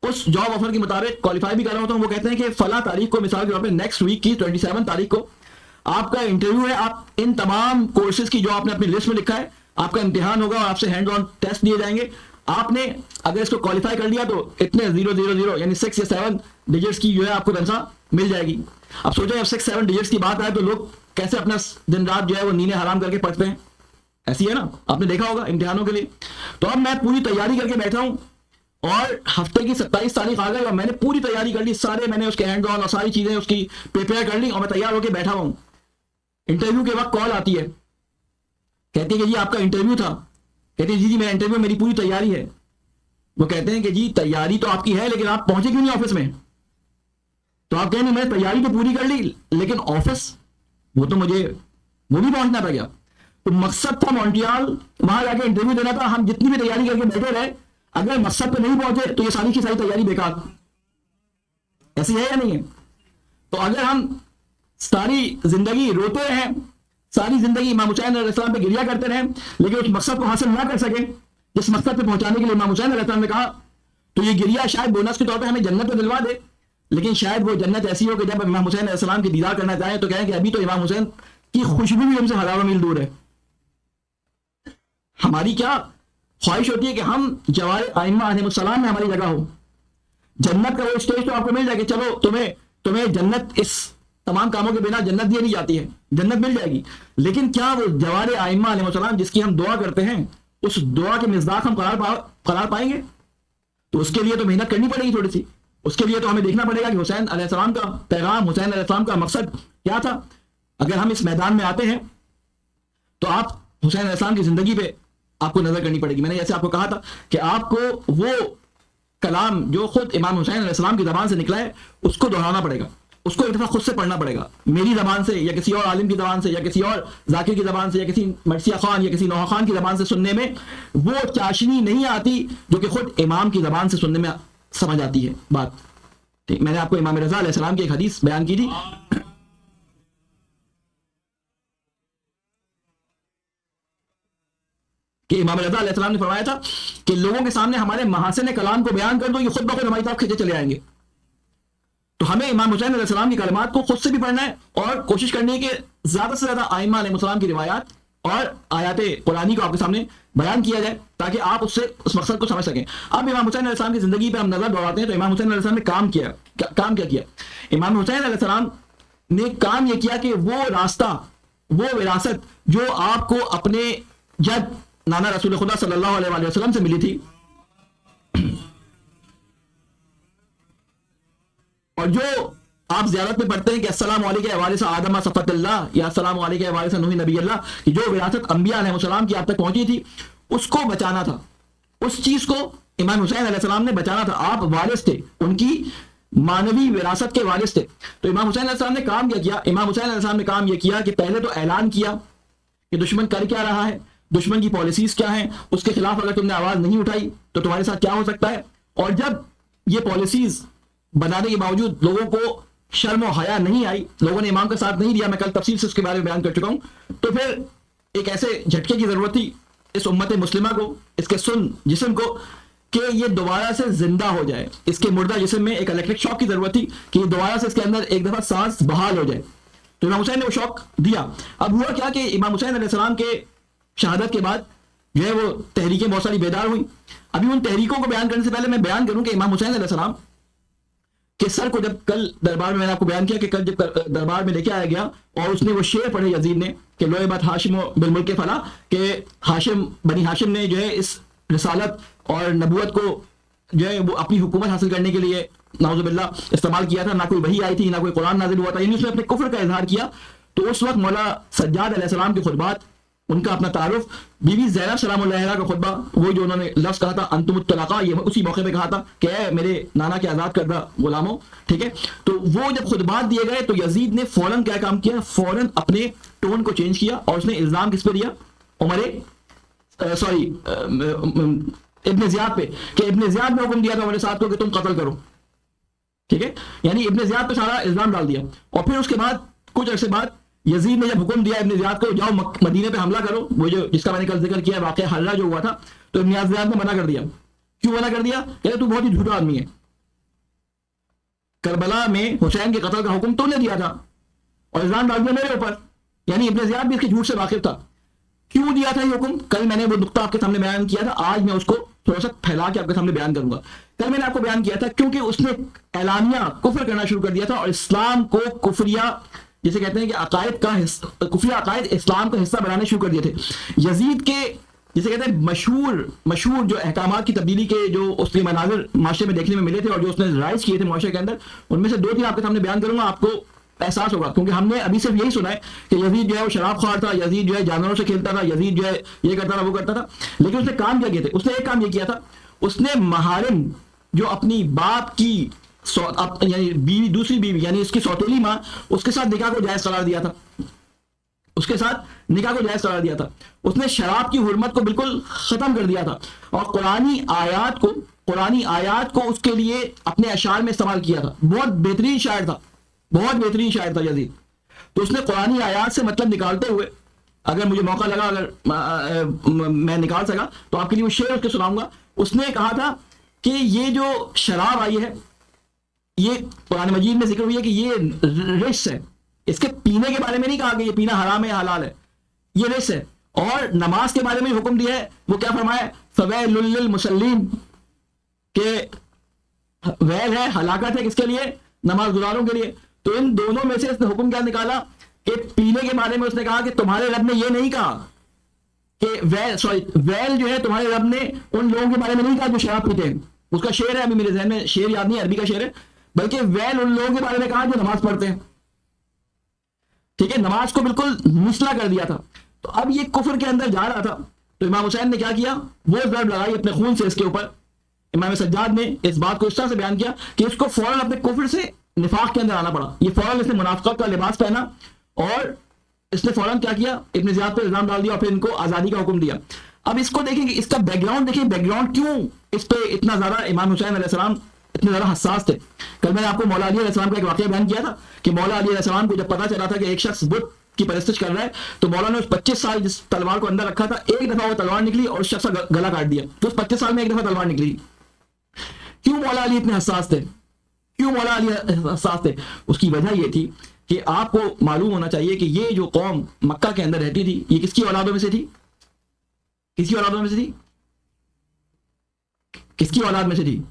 اس جاب آفر کے مطابق کوالیفائی بھی کر رہا ہوتا ہوں. وہ کہتے ہیں کہ فلاں تاریخ کو، مثال کے طور پہ نیکسٹ ویک کی 27 تاریخ کو آپ کا انٹرویو ہے، آپ ان تمام کورسز کی جو آپ نے اپنی لسٹ میں لکھا ہے، آپ کا امتحان ہوگا اور آپ سے ہینڈ آن ٹیسٹ دیے جائیں گے. آپ نے اگر اس کو کوالیفائی کر لیا تو اتنے 000 یعنی 6 یا 7 ڈیجٹس کی جو ہے آپ کو تنخواہ مل جائے گی. اب سوچیں جب 6-7 ڈیجٹس کی بات آئے تو لوگ کیسے اپنا دن رات جو ہے وہ نیندیں حرام کر کے پڑھتے ہیں. ایسی ہے نا، آپ نے دیکھا ہوگا امتحانوں کے لیے. تو اب میں پوری تیاری کر کے بیٹھا ہوں اور ہفتے کی 27 تاریخ آ گئی اور میں نے پوری تیاری کر لی، سارے میں نے اس کے ہینڈ آن اور ساری چیزیں اس کی پریپیئر کر لی اور میں تیار ہو کے بیٹھا ہوں. انٹرویو کے وقت کال آتی ہے، کہتی ہے کہ جی آپ کا انٹرویو تھا. کہتے ہیں جی میرا انٹرویو، میری پوری تیاری ہے. وہ کہتے ہیں کہ جی تیاری تو آپ کی ہے لیکن آپ پہنچے کیوں نہیں آفس میں؟ تو آپ کہیں نہیں، میں نے تیاری تو پوری کر لی لیکن آفس وہ تو مجھے وہ بھی پہنچنا پڑ گیا. تو مقصد تھا مونٹریال، وہاں جا کے انٹرویو دینا تھا. ہم جتنی بھی تیاری کر کے بیٹھے رہے، اگر مقصد پہ نہیں پہنچے تو یہ ساری کی ساری تیاری بیکار. ایسی ہے یا نہیں ہے؟ تو اگر ہم ساری زندگی روتے رہیں، ساری زندگی امام حسین علیہ السلام پہ گریا کرتے رہیں لیکن اس مقصد کو حاصل نہ کر سکیں جس مقصد پہ پہنچانے کے لیے امام حسین علیہ السلام نے کہا، تو یہ گریا شاید بونس کے طور پہ ہمیں جنت پہ دلوا دے. لیکن شاید وہ جنت ایسی ہو کہ جب امام حسین علیہ السلام کی دیدار کرنا چاہیں تو کہیں کہ ابھی تو امام حسین کی خوشبو بھی ہم سے ہزاروں میل دور ہے. ہماری کیا خواہش ہوتی ہے کہ ہم جوار ائمہ علیہ السلام میں ہماری جگہ ہو. جنت کا وہ اسٹیج تو آپ کو مل جائے کہ چلو تمہیں جنت اس تمام کاموں کے بنا جنت دی نہیں جاتی ہے، جنت مل جائے گی. لیکن کیا وہ جوار ائمہ علیہ السلام جس کی ہم دعا کرتے ہیں، اس دعا کے مصداق ہم قرار پائیں گے؟ تو اس کے لیے تو محنت کرنی پڑے گی تھوڑی سی. اس کے لیے تو ہمیں دیکھنا پڑے گا کہ حسین علیہ السلام کا پیغام، حسین علیہ السلام کا مقصد کیا تھا. اگر ہم اس میدان میں آتے ہیں تو آپ حسین علیہ السلام کی زندگی پہ آپ کو نظر کرنی پڑے گی. میں نے جیسے آپ کو کہا تھا کہ آپ کو وہ کلام جو خود امام حسین علیہ السلام کی زبان سے نکلا ہے اس کو دہرانا پڑے گا, اس کو ایک دفعہ خود سے پڑھنا پڑے گا, میری زبان سے یا کسی اور عالم کی زبان سے یا کسی اور ذاکر کی زبان سے یا کسی مرثیہ خان یا کسی نوحہ خان کی زبان سے سننے میں وہ چاشنی نہیں آتی جو کہ خود امام کی زبان سے سننے میں سمجھ آتی ہے بات. ٹھیک, میں نے آپ کو امام رضا علیہ السلام کی ایک حدیث بیان کی تھی کہ امام رضا علیہ السلام نے فرمایا تھا کہ لوگوں کے سامنے ہمارے محاسن کلام کو بیان کر دو, یہ خود بخود ہماری طرف کھینچے چلے آئیں گے. تو ہمیں امام حسین علیہ السلام کی کلمات کو خود سے بھی پڑھنا ہے اور کوشش کرنی ہے کہ زیادہ سے زیادہ ائمہ علیہ السلام کی روایات اور آیات قرآنی کو آپ کے سامنے بیان کیا جائے تاکہ آپ اس سے اس مقصد کو سمجھ سکیں. اب امام حسین علیہ السلام کی زندگی پہ ہم نظر دوڑاتے ہیں تو امام حسین علیہ السلام نے کام کیا کیا. امام حسین علیہ السلام نے کام یہ کیا کہ وہ راستہ, وہ وراثت جو آپ کو اپنے جد نانا رسول خدا صلی اللہ علیہ وآلہ وسلم سے ملی تھی اور جو آپ زیارت میں پڑھتے ہیں کہ السلام علیکم یا وارث آدم صفت اللہ یا السلام علیکم یا وارث نوح نبی اللہ, کہ جو وراثت انبیاء علیہ السلام کی آپ تک پہنچی تھی اس کو بچانا تھا, اس چیز کو امام حسین علیہ السلام نے بچانا تھا. آپ وارث تھے, ان کی مانوی وراثت کے وارث تھے. تو امام حسین علیہ السلام نے کام کیا کیا, امام حسین علیہ السلام نے کام یہ کیا کہ پہلے تو اعلان کیا کہ دشمن کر کیا رہا ہے, دشمن کی پالیسیز کیا ہیں, اس کے خلاف اگر تم نے آواز نہیں اٹھائی تو تمہارے ساتھ کیا ہو سکتا ہے. اور جب یہ پالیسیز بنانے کے باوجود لوگوں کو شرم و حیا نہیں آئی, لوگوں نے امام کا ساتھ نہیں دیا, میں کل تفصیل سے اس کے بارے میں بیان کر چکا ہوں, تو پھر ایک ایسے جھٹکے کی ضرورت تھی اس امت مسلمہ کو, اس کے سن جسم کو, کہ یہ دوبارہ سے زندہ ہو جائے. اس کے مردہ جسم میں ایک الیکٹرک شاک کی ضرورت تھی کہ یہ دوبارہ سے اس کے اندر ایک دفعہ سانس بحال ہو جائے. تو امام حسین نے وہ شوق دیا. اب ہوا کیا کہ امام حسین علیہ السلام کے شہادت کے بعد جو ہے وہ تحریکیں بہت ساری بیدار ہوئیں. ابھی ان تحریکوں کو بیان کرنے سے پہلے میں بیان کروں کہ امام حسین علیہ السلام کہ سر کو جب کل دربار میں نے آپ کو بیان کیا کہ کل جب دربار میں لے کے آیا گیا اور اس نے وہ شعر پڑھے یزید نے کہ لوئے بات ہاشم و بالملک فلا, کہ ہاشم بنی ہاشم نے جو ہے اس رسالت اور نبوت کو جو ہے وہ اپنی حکومت حاصل کرنے کے لیے نعوذ باللہ استعمال کیا تھا. نہ کوئی وحی آئی تھی, نہ کوئی قرآن نازل ہوا تھا, یعنی اس نے اپنے کفر کا اظہار کیا. تو اس وقت مولا سجاد علیہ السلام کے خطبات, ان کا اپنا تعارف, بی بی زینب سلام اللہ علیہا کا خطبہ, وہ جو انہوں نے لفظ کہا تھا انتم الطلقاء, یہ اسی موقع پہ کہا تھا کہ اے میرے نانا کے آزاد کردہ غلاموں. ٹھیک ہے, تو وہ جب خطبات دیے گئے تو یزید نے فوراً کیا کام کیا, فوراً اپنے ٹون کو چینج کیا اور اس نے الزام کس پہ دیا, ابن زیاد پہ, کہ ابن زیاد نے حکم دیا تھا عمر سعد کو کہ تم قتل کرو. ٹھیک ہے, یعنی ابن زیاد پہ سارا الزام ڈال دیا. اور پھر اس کے بعد کچھ عرصے بعد یزید نے جب حکم دیا ابن زیاد کو جاؤ مدینے پہ حملہ کرو, وہ جو جس کا میں نے کل ذکر کیا واقعہ حلہ جو ہوا تھا, تو ابن زیاد نے منع کر دیا. کیوں منع کر دیا؟ کہ تو بہت ہی جھوٹا آدمی ہے, کربلا میں حسین کے قتل کا حکم تو نے دیا تھا اور الزام ڈال دیا میرے اوپر. یعنی ابن زیاد بھی اس کے جھوٹ سے واقف تھا. کیوں دیا تھا یہ حکم؟ کل میں نے وہ نقطہ آپ کے سامنے بیان کیا تھا, آج میں اس کو تھوڑا سا پھیلا کے آپ کے سامنے بیان کروں گا. کل میں نے آپ کو بیان کیا تھا کیونکہ اس نے اعلانیہ کفر کرنا شروع کر دیا تھا اور اسلام کو کفریہ, جسے کہتے ہیں کہ عقائد کا کفریہ عقائد اسلام کا حصہ بنانے شروع کر دیے تھے. یزید کے جسے کہتے ہیں مشہور جو احکامات کی تبدیلی کے جو اس کے مناظر معاشرے میں دیکھنے میں ملے تھے اور جو اس نے رائز کیے تھے معاشرے کے اندر, ان میں سے 2-3 آپ کے سامنے بیان کروں گا, آپ کو احساس ہوگا. کیونکہ ہم نے ابھی صرف یہی سنا ہے کہ یزید جو ہے وہ شراب خوار تھا, یزید جو ہے جانوروں سے کھیلتا تھا, یزید جو ہے یہ کرتا تھا وہ کرتا تھا, لیکن اس نے کام کیا کیے تھے. اس نے ایک کام یہ کیا تھا, اس نے محارم جو اپنی باپ کی یعنی بیوی, دوسری بیوی یعنی اس کی سوتیلی ماں, اس کے ساتھ نکاح کو جائز قرار دیا تھا. اس کے ساتھ نکاح کو جائز قرار دیا تھا. اس نے شراب کی حرمت کو بالکل ختم کر دیا تھا اور قرآنی آیات کو اس کے لیے اپنے اشعار میں استعمال کیا تھا. بہت بہترین شاعر تھا یزید. تو اس نے قرآنی آیات سے مطلب نکالتے ہوئے, اگر مجھے موقع لگا, اگر میں نکال سکا تو آپ کے لیے وہ شعر اس کے سناؤں گا. اس نے کہا تھا کہ یہ جو شراب آئی ہے یہ قرآن مجید میں ذکر ہوئی ہے کہ یہ رجس ہے. اس کے پینے کے بارے میں نہیں کہا کہ یہ پینا حرام ہے حلال ہے, یہ رجس ہے. اور نماز کے بارے میں حکم دیا ہے, وہ کیا فرمایا, فویل للمصلین, کہ ویل ہے, ہلاکت ہے کس کے لیے, نماز گزاروں کے لیے. تو ان دونوں میں سے اس نے حکم کیا نکالا کہ پینے کے بارے میں اس نے کہا کہ تمہارے رب نے یہ نہیں کہا کہ ویل جو ہے تمہارے رب نے ان لوگوں کے بارے میں نہیں کہا جو شراب پیتے ہیں. اس کا شعر ہے, ابھی میرے ذہن میں شعر یاد نہیں, عربی کا شعر ہے, بلکہ ویل ان لوگوں کے بارے میں کہا جو نماز پڑھتے ہیں. ٹھیک ہے, نماز کو بالکل نچلا کر دیا تھا. تو اب یہ کفر کے اندر جا رہا تھا تو امام حسین نے کیا کیا, وہ ضرب لگائی اپنے خون سے اس کے اوپر. امام سجاد نے اس بات کو اس طرح سے بیان کیا کہ اس کو فوراً اپنے کفر سے نفاق کے اندر آنا پڑا. یہ فوراً اس نے منافقت کا لباس پہنا اور اس نے فوراً کیا کیا, ابن زیاد پہ الزام ڈال دیا اور پھر ان کو آزادی کا حکم دیا. اب اس کو دیکھیں کہ اس کا بیک گراؤنڈ دیکھیں, بیک گراؤنڈ کیوں اس پہ اتنا زیادہ امام حسین علیہ السلام اتنے زیادہ حساس تھے. کل میں نے آپ کو مولا علی علیہ السلام کا ایک واقعہ بیان کیا تھا کہ مولا علی علیہ السلام کو جب پتا چلا تھا کہ ایک شخص بت کی پرستش کر رہا ہے تو مولا نے اس 25 سال جس تلوار کو اندر رکھا تھا, ایک دفعہ وہ تلوار نکلی اور اس شخص کا گلا کاٹ دیا. تو اس 25 سال میں ایک دفعہ تلوار نکلی. کیوں مولا علی اتنے حساس تھے, کیوں مولا علی حساس تھے؟ اس کی وجہ یہ تھی کہ آپ کو معلوم ہونا چاہیے کہ یہ جو قوم مکہ کے اندر رہتی تھی یہ کس کی اولادوں میں سے تھی, کس کی اولادوں میں سے تھی, کس کی اولاد میں سے تھی؟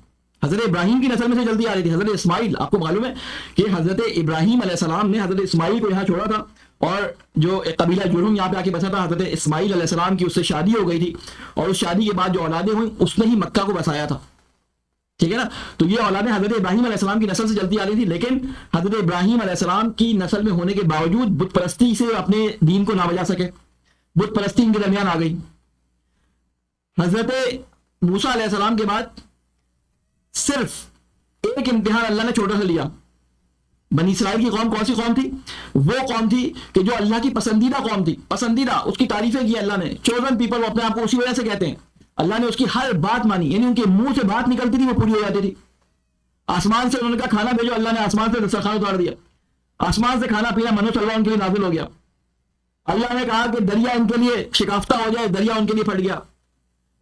حضرت ابراہیم کی نسل میں سے جلدی آ رہی تھی. حضرت اسماعیل, آپ کو معلوم ہے کہ حضرت ابراہیم علیہ السلام نے حضرت اسماعیل کو یہاں چھوڑا تھا اور جو ایک قبیلہ جرہم یہاں پہ آ کے بسا تھا, حضرت اسماعیل علیہ السلام کی اس سے شادی ہو گئی تھی اور اس شادی کے بعد جو اولادیں ہوئیں اس نے ہی مکہ کو بسایا تھا. ٹھیک ہے نا, تو یہ اولادیں حضرت ابراہیم علیہ السلام کی نسل سے جلدی آ رہی تھی, لیکن حضرت ابراہیم علیہ السلام کی نسل میں ہونے کے باوجود بت پرستی سے اپنے دین کو نہ بجا سکے, بت پرستی ان کے درمیان آ گئی. حضرت موسیٰ علیہ السلام کے بعد صرف ایک امتحان اللہ نے چھوٹا سا لیا. بنی اسرائیل کی قوم کون سی قوم تھی؟ وہ قوم تھی کہ جو اللہ کی پسندیدہ قوم تھی, پسندیدہ, اس کی تعریفیں کی اللہ نے, چوزن پیپل, وہ اپنے آپ کو اسی وجہ سے کہتے ہیں. اللہ نے اس کی ہر بات مانی, یعنی ان کے منہ سے بات نکلتی تھی وہ پوری ہو جاتی تھی. آسمان سے انہوں نے کہا کھانا بھیجو, اللہ نے آسمان سے دسترخوان اتار دیا. آسمان سے کھانا پینا منو سلوا ان کے لیے نازل ہو گیا. اللہ نے کہا کہ دریا ان کے لیے شکافتہ ہو جائے, دریا ان کے لیے پھٹ گیا.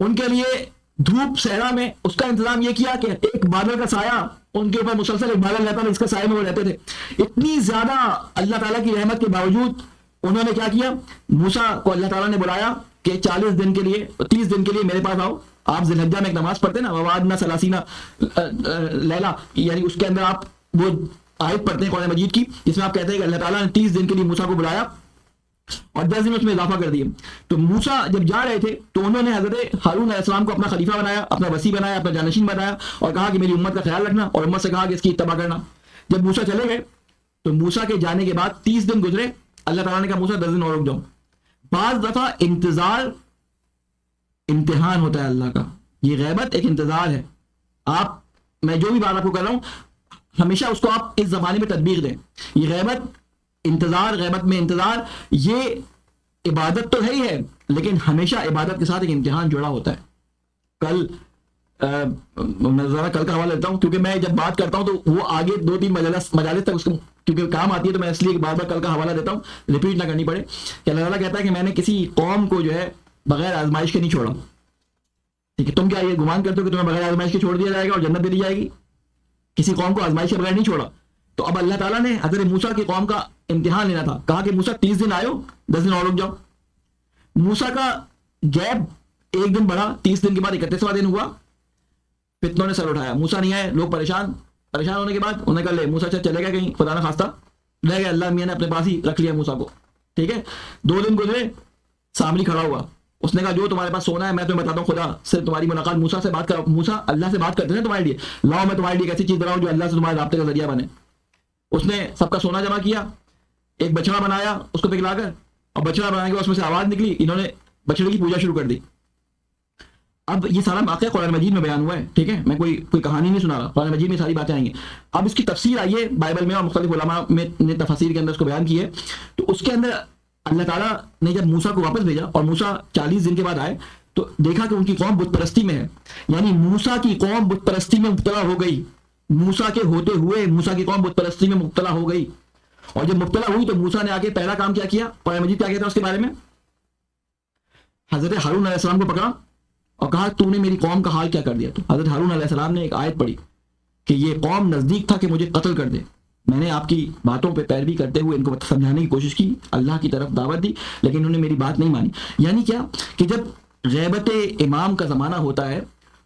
ان کے لیے دھوپ صحرا میں اس کا انتظام یہ کیا کہ ایک بادل کا سایہ ان کے اوپر مسلسل ایک بادل رہتا تھا, اس کے سائے میں وہ رہتے تھے. اتنی زیادہ اللہ تعالیٰ کی رحمت کے باوجود انہوں نے کیا کیا, موسیٰ کو اللہ تعالیٰ نے بلایا کہ 40 دن کے لیے 30 دن کے لیے میرے پاس آؤ. آپ ذی الحجہ میں ایک نماز پڑھتے نا, ووعدنا ثلاثین لیلہ, یعنی اس کے اندر آپ وہ آیت پڑھتے ہیں قرآن مجید کی جس میں آپ کہتے ہیں کہ اللہ تعالیٰ نے 30 دن کے لیے موسیٰ کو بلایا اور 10 دن اس میں اضافہ کر دیے. تو موسیٰ جب جا رہے تھے تو انہوں نے حضرت ہارون علیہ السلام کو اپنا خلیفہ بنایا, اپنا وصی بنایا, اپنا جانشین بنایا اور کہا کہ میری امت کا خیال رکھنا, اور امت سے کہا کہ اس کی اتباع کرنا. جب موسیٰ چلے گئے تو موسیٰ کے جانے کے بعد 30 دن گزرے, اللہ تعالیٰ نے کہا موسیٰ 10 دن اور رک جاؤ. بعض دفعہ انتظار امتحان ہوتا ہے اللہ کا, یہ غیبت ایک انتظار ہے. آپ, میں جو بھی بات آپ کو کر رہا ہوں ہمیشہ اس کو آپ اس زمانے میں تطبیق دیں. یہ غیبت انتظار, غیبت میں انتظار, یہ عبادت تو ہے ہی ہے لیکن ہمیشہ عبادت کے ساتھ ایک امتحان جڑا ہوتا ہے. کل میں ذرا کل کا حوالہ لیتا ہوں کیونکہ میں جب بات کرتا ہوں تو وہ آگے 2-3 مجالس تک اس کو کیونکہ کام آتی ہے, تو میں اس لیے بار بار کل کا حوالہ دیتا ہوں, ریپیٹ نہ کرنی پڑے. کہ اللہ تعالیٰ کہتا ہے کہ میں نے کسی قوم کو جو ہے بغیر آزمائش کے نہیں چھوڑا. ٹھیک ہے, تم کیا یہ گمان کرتے ہو کہ تمہیں بغیر آزمائش کے چھوڑ دیا جائے گا اور جنت دے دی جائے گی؟ کسی قوم کو آزمائش کے بغیر نہیں چھوڑا. تو اب اللہ تعالیٰ نے حضرت موسیٰ کی قوم کا امتحان لینا تھا, کہا کہ موسیٰ 30 دن آئے ہو, 10 دن اور رک جاؤ. موسیٰ کا گیپ 1 دن بڑھا, 30 دن کے بعد 31واں دن ہوا, فتنوں نے سر اٹھایا, موسیٰ نہیں آئے, لوگ پریشان ہونے کے بعد انہوں نے کہا لے موسیٰ چلے گیا کہیں, خدا نہ خواستہ رہ گیا, اللہ میاں نے اپنے پاس ہی رکھ لیا موسیٰ کو. ٹھیک ہے, 2 دن گزرے, سامنے کھڑا ہوا, اس نے کہا جو تمہارے پاس سونا ہے میں تمہیں بتاتا ہوں, خدا سے تمہاری ملاقات موسیٰ سے بات کر, موسیٰ اللہ سے بات کرتے ہیں تمہارے لیے, لاؤ میں تمہارے لیے ایسی چیز بناؤں جو اللہ سے تمہارے رابطے کا ذریعہ بنے. اس نے سب کا سونا جمع کیا, ایک بچڑا بنایا اس کو پگلا کر, اور بچڑا بنانے کے بعد اس میں سے آواز نکلی, انہوں نے بچڑے کی پوجا شروع کر دی. اب یہ سارا واقعہ قرآن مجید میں بیان ہوا ہے. ٹھیک ہے, میں کوئی کہانی نہیں سنا رہا, قرآن مجید میں ساری باتیں آئی ہیں. اب اس کی تفسیر آئیے بائبل میں اور مختلف علماء نے تفاسیر کے اندر اس کو بیان کی ہے. تو اس کے اندر اللہ تعالیٰ نے جب موسیٰ کو واپس بھیجا اور موسیٰ 40 دن کے بعد آئے تو دیکھا کہ ان کی قوم بت پرستی میں ہے, یعنی موسیٰ کی قوم بت پرستی میں مبتلا ہو گئی. موسیٰ کے ہوتے ہوئے موسیٰ کی قوم بت پرستی میں مبتلا ہو گئی, اور جب مبتلا ہوئی تو موسیٰ نے آگے پہلا کام کیا کیا, قرآن مجید کیا کہتا ہے اس کے بارے میں, حضرت ہارون علیہ السلام کو پکڑا اور کہا تو نے میری قوم کا حال کیا کر دیا. تو حضرت ہارون علیہ السلام نے ایک آیت پڑھی کہ یہ قوم نزدیک تھا کہ مجھے قتل کر دے, میں نے آپ کی باتوں پہ پیروی کرتے ہوئے ان کو سمجھانے کی کوشش کی, اللہ کی طرف دعوت دی, لیکن انہوں نے میری بات نہیں مانی. یعنی کیا کہ جب غیبت امام کا زمانہ ہوتا ہے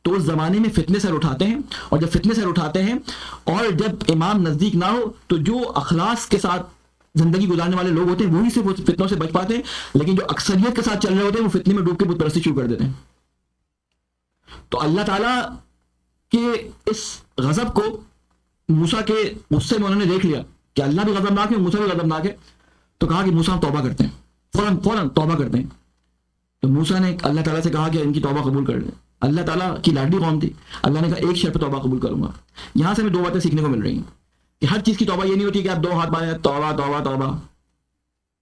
تو اس زمانے میں فتنے سر اٹھاتے ہیں, اور جب فتنے سر اٹھاتے ہیں اور جب امام نزدیک نہ ہو تو جو اخلاص کے ساتھ زندگی گزارنے والے لوگ ہوتے ہیں وہی صرف فتنوں سے بچ پاتے ہیں, لیکن جو اکثریت کے ساتھ چل رہے ہوتے ہیں وہ فتنے میں ڈوب کے بت پرستی شروع کر دیتے ہیں. تو اللہ تعالیٰ کے اس غضب کو موسیٰ کے غصے میں انہوں نے دیکھ لیا کہ اللہ بھی غضبناک ہے, موسیٰ بھی غضبناک ہے, تو کہا کہ موسیٰ توبہ کرتے ہیں, فوراً توبہ کرتے ہیں. تو موسیٰ نے اللہ تعالیٰ سے کہا کہ ان کی توبہ قبول کر لیں. اللہ تعالیٰ کی لاڈلی قوم تھی. اللہ نے کہا ایک شرط پہ توبہ قبول کروں گا. یہاں سے ہمیں دو باتیں سیکھنے کو مل رہی ہیں کہ ہر چیز کی توبہ یہ نہیں ہوتی کہ آپ دو ہاتھ ماریں توبہ توبہ توبہ.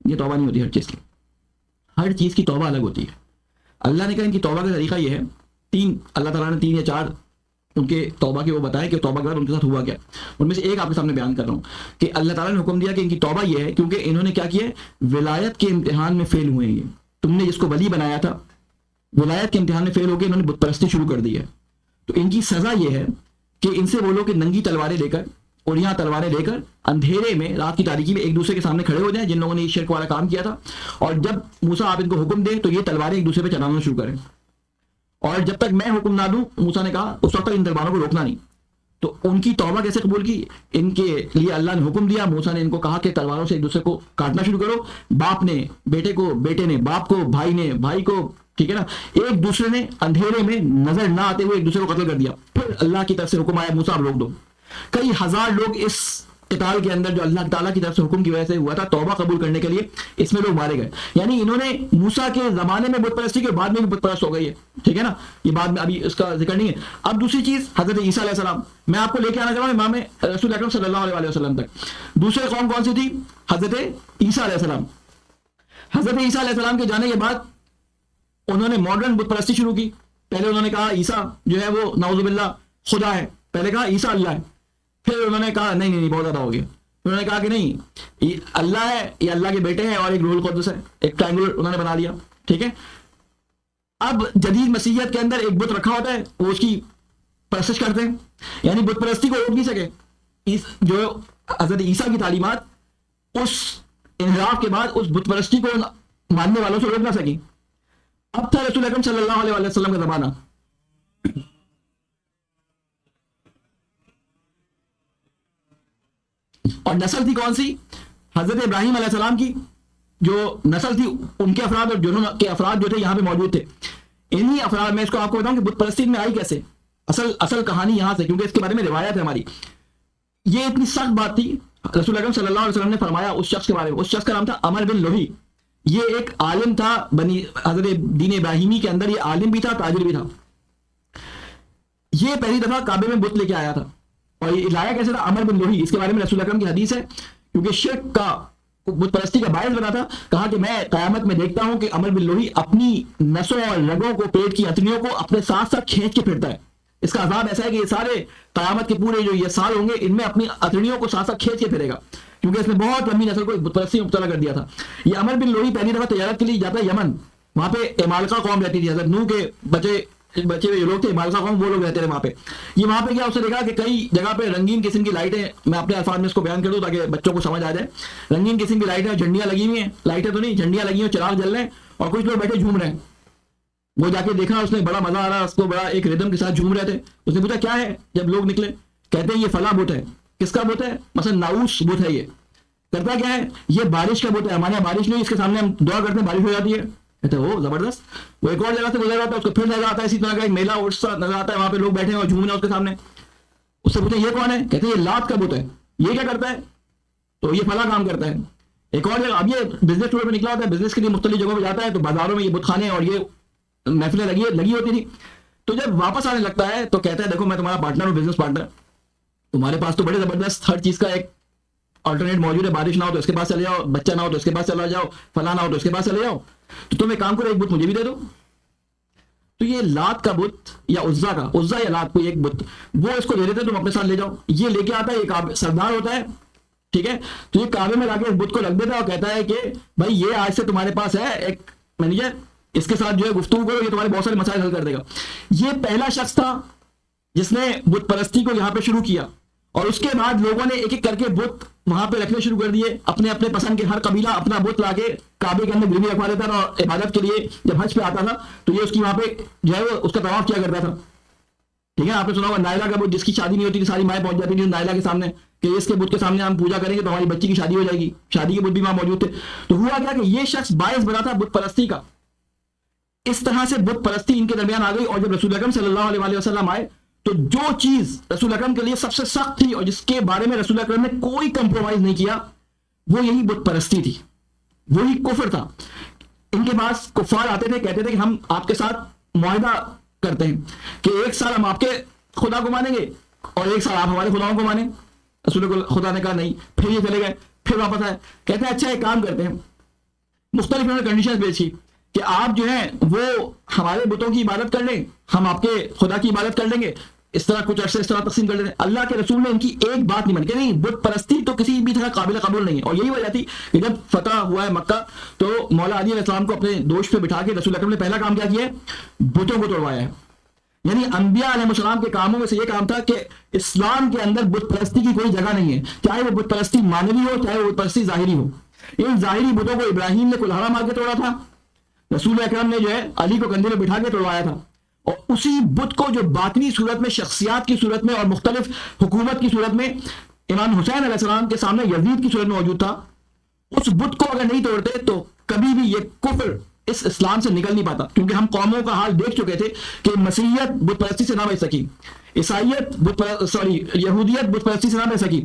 یہ توبہ نہیں ہوتی ہر چیز کی. ہر چیز کی توبہ الگ ہوتی ہے. اللہ نے کہا ان کی توبہ کا طریقہ یہ ہے. اللہ تعالیٰ نے 3 یا 4 ان کے توبہ کے وہ بتائے کہ توبہ کے بعد ان کے ساتھ ہوا کیا. ان میں سے ایک آپ کے سامنے بیان کر رہا ہوں کہ اللہ تعالیٰ نے حکم دیا کہ ان کی توبہ یہ ہے کیونکہ انہوں نے کیا کیا ہے, ولایت کے امتحان میں فیل ہوئے ہیں. تم نے جس کو ولی بنایا تھا ولایت کے امتحان میں فیل ہو کے انہوں نے بت پرستی شروع کر دی ہے. تو ان کی سزا یہ ہے کہ ان سے بولو کہ ننگی تلواریں لے کر اور یہاں تلواریں لے کر اندھیرے میں رات کی تاریکی میں ایک دوسرے کے سامنے کھڑے ہو جائیں جن لوگوں نے یہ شرک والا کام کیا تھا. اور جب موسیٰ آپ ان کو حکم دیں تو یہ تلواریں ایک دوسرے پہ چلانا شروع کریں. اور جب تک میں حکم نہ دوں, موسیٰ نے کہا, اس وقت تک ان تلواروں کو روکنا نہیں. تو ان کی توبہ کیسے قبول کی؟ ان کے لیے اللہ نے حکم دیا, موسیٰ نے ان کو کہا کہ تلواروں سے ایک دوسرے کو کاٹنا شروع کرو. باپ نے بیٹے کو, بیٹے نے باپ کو, بھائی نے بھائی کو, ٹھیک ہے نا, ایک دوسرے نے اندھیرے میں نظر نہ آتے ہوئے ایک دوسرے کو قتل کر دیا. پھر اللہ کی طرف سے حکم آیا موسیٰ آپ روک دو. کئی ہزار لوگ اس قتال کے اندر جو اللہ تعالیٰ کی طرف سے حکم کی وجہ سے ہوا تھا توبہ قبول کرنے کے لیے, اس میں لوگ مارے گئے. یعنی انہوں نے موسیٰ کے زمانے میں بت پرستی کی اور بعد میں بھی بت پرست ہو گئی ہے. ٹھیک ہے نا, یہ بعد میں ابھی اس کا ذکر نہیں ہے. اب دوسری چیز حضرت عیسیٰ علیہ السلام, میں آپ کو لے کے آنا چاہوں امام رسول اکرم صلی اللہ علیہ وسلم تک. دوسرے قوم کون سی تھی؟ حضرت عیسیٰ علیہ السلام. حضرت عیسیٰ علیہ السلام کے جانے کے بعد انہوں نے ماڈرن بت پرستی شروع کی. پہلے انہوں نے کہا عیسیٰ جو ہے وہ نعوذ باللہ خدا ہے. پہلے کہا عیسیٰ اللہ ہے. پھر انہوں نے کہا نہیں بہت زیادہ ہو گیا. انہوں نے کہا کہ نہیں, اللہ ہے, یہ اللہ کے بیٹے ہیں اور ایک روح القدس ہے. ایک ٹرائنگل انہوں نے بنا دیا. ٹھیک ہے, اب جدید مسیحیت کے اندر ایک بت رکھا ہوتا ہے, وہ اس کی پرستش کرتے ہیں. یعنی بت پرستی کو روک نہیں سکے. جو حضرت عیسیٰ کی تعلیمات اس انحراف کے بعد اس بت پرستی کو ماننے والوں سے روک نہ سکی. اب تھا رسول اکرم صلی اللہ علیہ وسلم کا زمانہ. اور نسل تھی کون سی؟ حضرت ابراہیم علیہ السلام کی جو نسل تھی, ان کے افراد اور جنہوں کے افراد جو تھے یہاں پہ موجود تھے. انہی افراد, میں اس کو آپ کو بتاؤں کہ بت پرستی میں آئی کیسے. اصل کہانی یہاں سے, کیونکہ اس کے بارے میں روایت ہے ہماری. یہ اتنی سخت بات تھی, رسول اکرم صلی اللہ علیہ وسلم نے فرمایا اس شخص کے بارے میں. اس شخص کا نام تھا عمر بن لوہی. یہ ایک عالم تھا بنی حضرت دین ابراہیمی کے اندر. یہ عالم بھی تھا, تاجر بھی تھا. یہ پہلی دفعہ کعبے میں بت لے کے آیا تھا. اور یہ لایا کیسے تھا؟ عمر بن لوہی. اس کے بارے میں رسول اکرم کی حدیث ہے, کیونکہ شرک کا بت پرستی کا باعث بنا تھا. کہا کہ میں قیامت میں دیکھتا ہوں کہ عمر بن لوہی اپنی نسوں اور رگوں کو, پیٹ کی اتنیوں کو اپنے ساتھ ساتھ کھینچ کے پھرتا ہے. اس کا عذاب ایسا ہے کہ یہ سارے قیامت کے پورے جو یہ سال ہوں گے ان میں اپنی اتنیوں کو ساتھ ساتھ کھینچ کے پھرے گا, کیونکہ اس نے بہت لمبی نسل کو بت پرستی میں مبتلا کر دیا تھا. یہ عمر بن لوہی پہلی دفعہ تجارت کے لیے جاتا ہے یمن. وہاں پہ امالقہ قوم رہتی تھی, حضرت نوح کے بچے ہوئے لوگ تھے, امالقہ قوم, وہ لوگ رہتے تھے وہاں پہ. یہ وہاں پہ کیا, اسے دیکھا کہ کئی جگہ پہ رنگین قسم کی لائٹیں, میں اپنے الفاظ میں اس کو بیان کر دوں تاکہ بچوں کو سمجھ آ جائے. رنگین قسم کی لائٹیں, جھنڈیاں لگی ہوئی ہیں, لائٹیں تو نہیں, جھنڈیاں لگی ہوئی, چراغ جل رہے ہیں, اور کچھ لوگ بیٹھے جھوم رہے ہیں. وہ جا کے دیکھا, اس نے بڑا مزہ آ رہا, اس کو بڑا ایک ردم کے ساتھ جھوم رہے تھے. اس نے پوچھا کیا ہے؟ جب لوگ نکلے کہتے ہیں یہ فلاں بت ہے. کس کا بت ہے؟ مثلا ناؤس بت ہے. یہ کرتا کیا ہے؟ یہ بارش کا بت ہے. ہمارے یہاں بارش نہیں, اس کے سامنے ہم دعا کرتے ہیں بارش ہو جاتی ہے. کہتے ہیں وہ زبردست. وہ ایک اور جگہ سے گزر جاتا ہے, اس کو پھر نظر آتا ہے اسی طرح کا ایک میلہ ارسا نظر آتا ہے, وہاں پہ لوگ بیٹھے ہیں اور جھوم رہے ہیں اس کے سامنے. اس سے پوچھیں یہ کون ہے؟ کہتے ہیں یہ لات کا بت ہے. یہ کیا کرتا ہے؟ تو یہ فلاں کام کرتا ہے. ایک اور جگہ, اب یہ بزنس ٹور پہ نکلا ہوتا ہے, بزنس کے لیے مختلف جگہوں پہ جاتا ہے, تو بازاروں میں یہ بت خانے اور یہ محفلیں لگی ہوتی تھی. تو جب واپس آنے لگتا ہے تو کہتا ہے دیکھو میں تمہارا پارٹنر ہوں, بزنس پارٹنر. تمہارے پاس تو بڑے زبردست ہر چیز کا ایک آلٹرنیٹ موجود ہے. بارش نہ ہو تو اس کے پاس چلے جاؤ, بچہ نہ ہو تو اس کے پاس چلا جاؤ, فلاں نہ ہو تو اس کے پاس چلے جاؤ. تو تم ایک کام کرو, ایک بت مجھے بھی دے دو. تو یہ لات کا بت یا عزا کا, عزا یا لات کوئی ایک بت, وہ اس کو دے دیتے, تم اپنے ساتھ لے جاؤ. یہ لے کے آتا ہے, یہ سردار ہوتا ہے, ٹھیک ہے. تو یہ کعبے میں لا کے اس بت کو رکھ دیتا ہے اور کہتا ہے کہ بھائی یہ آج سے تمہارے پاس ہے ایک مینیجر, اس کے ساتھ جو ہے گفتگو کرو, یہ تمہارے بہت سارے مسائل حل کر دے گا. یہ پہلا شخص تھا جس نے بت پرستی کو یہاں پہ شروع کیا. اور اس کے بعد لوگوں نے ایک ایک کر کے بت وہاں پہ رکھنے شروع کر دیے. اپنے اپنے پسند کے ہر قبیلہ اپنا بت لا کے کعبے کے اندر گروی رکھوا دیتا تھا, اور عبادت کے لیے جب حج پہ آتا تھا تو یہ اس کی وہاں پہ جو ہے وہ اس کا طواف کیا کرتا تھا. ٹھیک ہے, آپ نے سنا ہوگا نائلہ کا بت, جس کی شادی نہیں ہوتی تھی, ساری مائیں پہنچ جاتی تھی نائلہ کے سامنے کہ اس کے بت کے سامنے ہم پوجا کریں گے تو ہماری بچی کی شادی ہو جائے گی. شادی کے بت بھی وہاں موجود تھے. تو ہوا کیا کہ یہ شخص باعث بنا تھا بت پرستی کا. اس طرح سے بت پرستی ان کے درمیان آ گئی. اور جب رسول اکرم صلی اللہ علیہ وسلم آئے تو جو چیز رسول اکرم کے لیے سب سے سخت تھی اور جس کے بارے میں رسول اکرم نے کوئی کمپرومائز نہیں کیا, وہ یہی بت پرستی تھی. وہی کفر تھا. ان کے پاس کفار آتے تھے, کہتے تھے کہ ہم آپ کے ساتھ معاہدہ کرتے ہیں کہ 1 سال ہم آپ کے خدا کو مانیں گے اور 1 سال آپ ہمارے خداؤں کو مانیں. رسول خدا نے کہا نہیں, پھر یہ چلے گئے, پھر واپس آئے, کہتے ہیں اچھا ایک کام کرتے ہیں. مختلف انہوں نے کنڈیشن پیش کی کہ آپ جو ہیں وہ ہمارے بتوں کی عبادت کر لیں, ہم آپ کے خدا کی عبادت کر لیں گے, اس طرح کچھ عرصے اس طرح تقسیم کر لیتے ہیں. اللہ کے رسول نے ان کی ایک بات نہیں مانی کہ نہیں, بت پرستی تو کسی بھی طرح قابل قبول نہیں ہے. اور یہی وجہ تھی کہ جب فتح ہوا ہے مکہ تو مولا علی علیہ السلام کو اپنے دوش پہ بٹھا کے رسول اکرم نے پہلا کام کیا ہے, بتوں کو توڑوایا ہے. یعنی انبیاء علیہ السلام کے کاموں میں سے یہ کام تھا کہ اسلام کے اندر بت پرستی کی کوئی جگہ نہیں ہے, چاہے وہ بت پرستی مانوی ہو چاہے وہ بت پرستی ظاہری ہو. ان ظاہری بتوں کو ابراہیم نے کلہاڑا مار کے توڑا تھا, رسول اکرم نے جو ہے علی کو کندھے میں بٹھا کے توڑوایا تھا. اور اسی بت کو جو باطنی صورت میں, شخصیات کی صورت میں اور مختلف حکومت کی صورت میں امام حسین علیہ السلام کے سامنے یزید کی صورت میں موجود تھا, اس بت کو اگر نہیں توڑتے تو کبھی بھی یہ کفر اس اسلام سے نکل نہیں پاتا. کیونکہ ہم قوموں کا حال دیکھ چکے تھے کہ مسیحیت بت پرستی سے نہ بچ سکی, یہودیت بت پرستی سے نہ بچ سکی,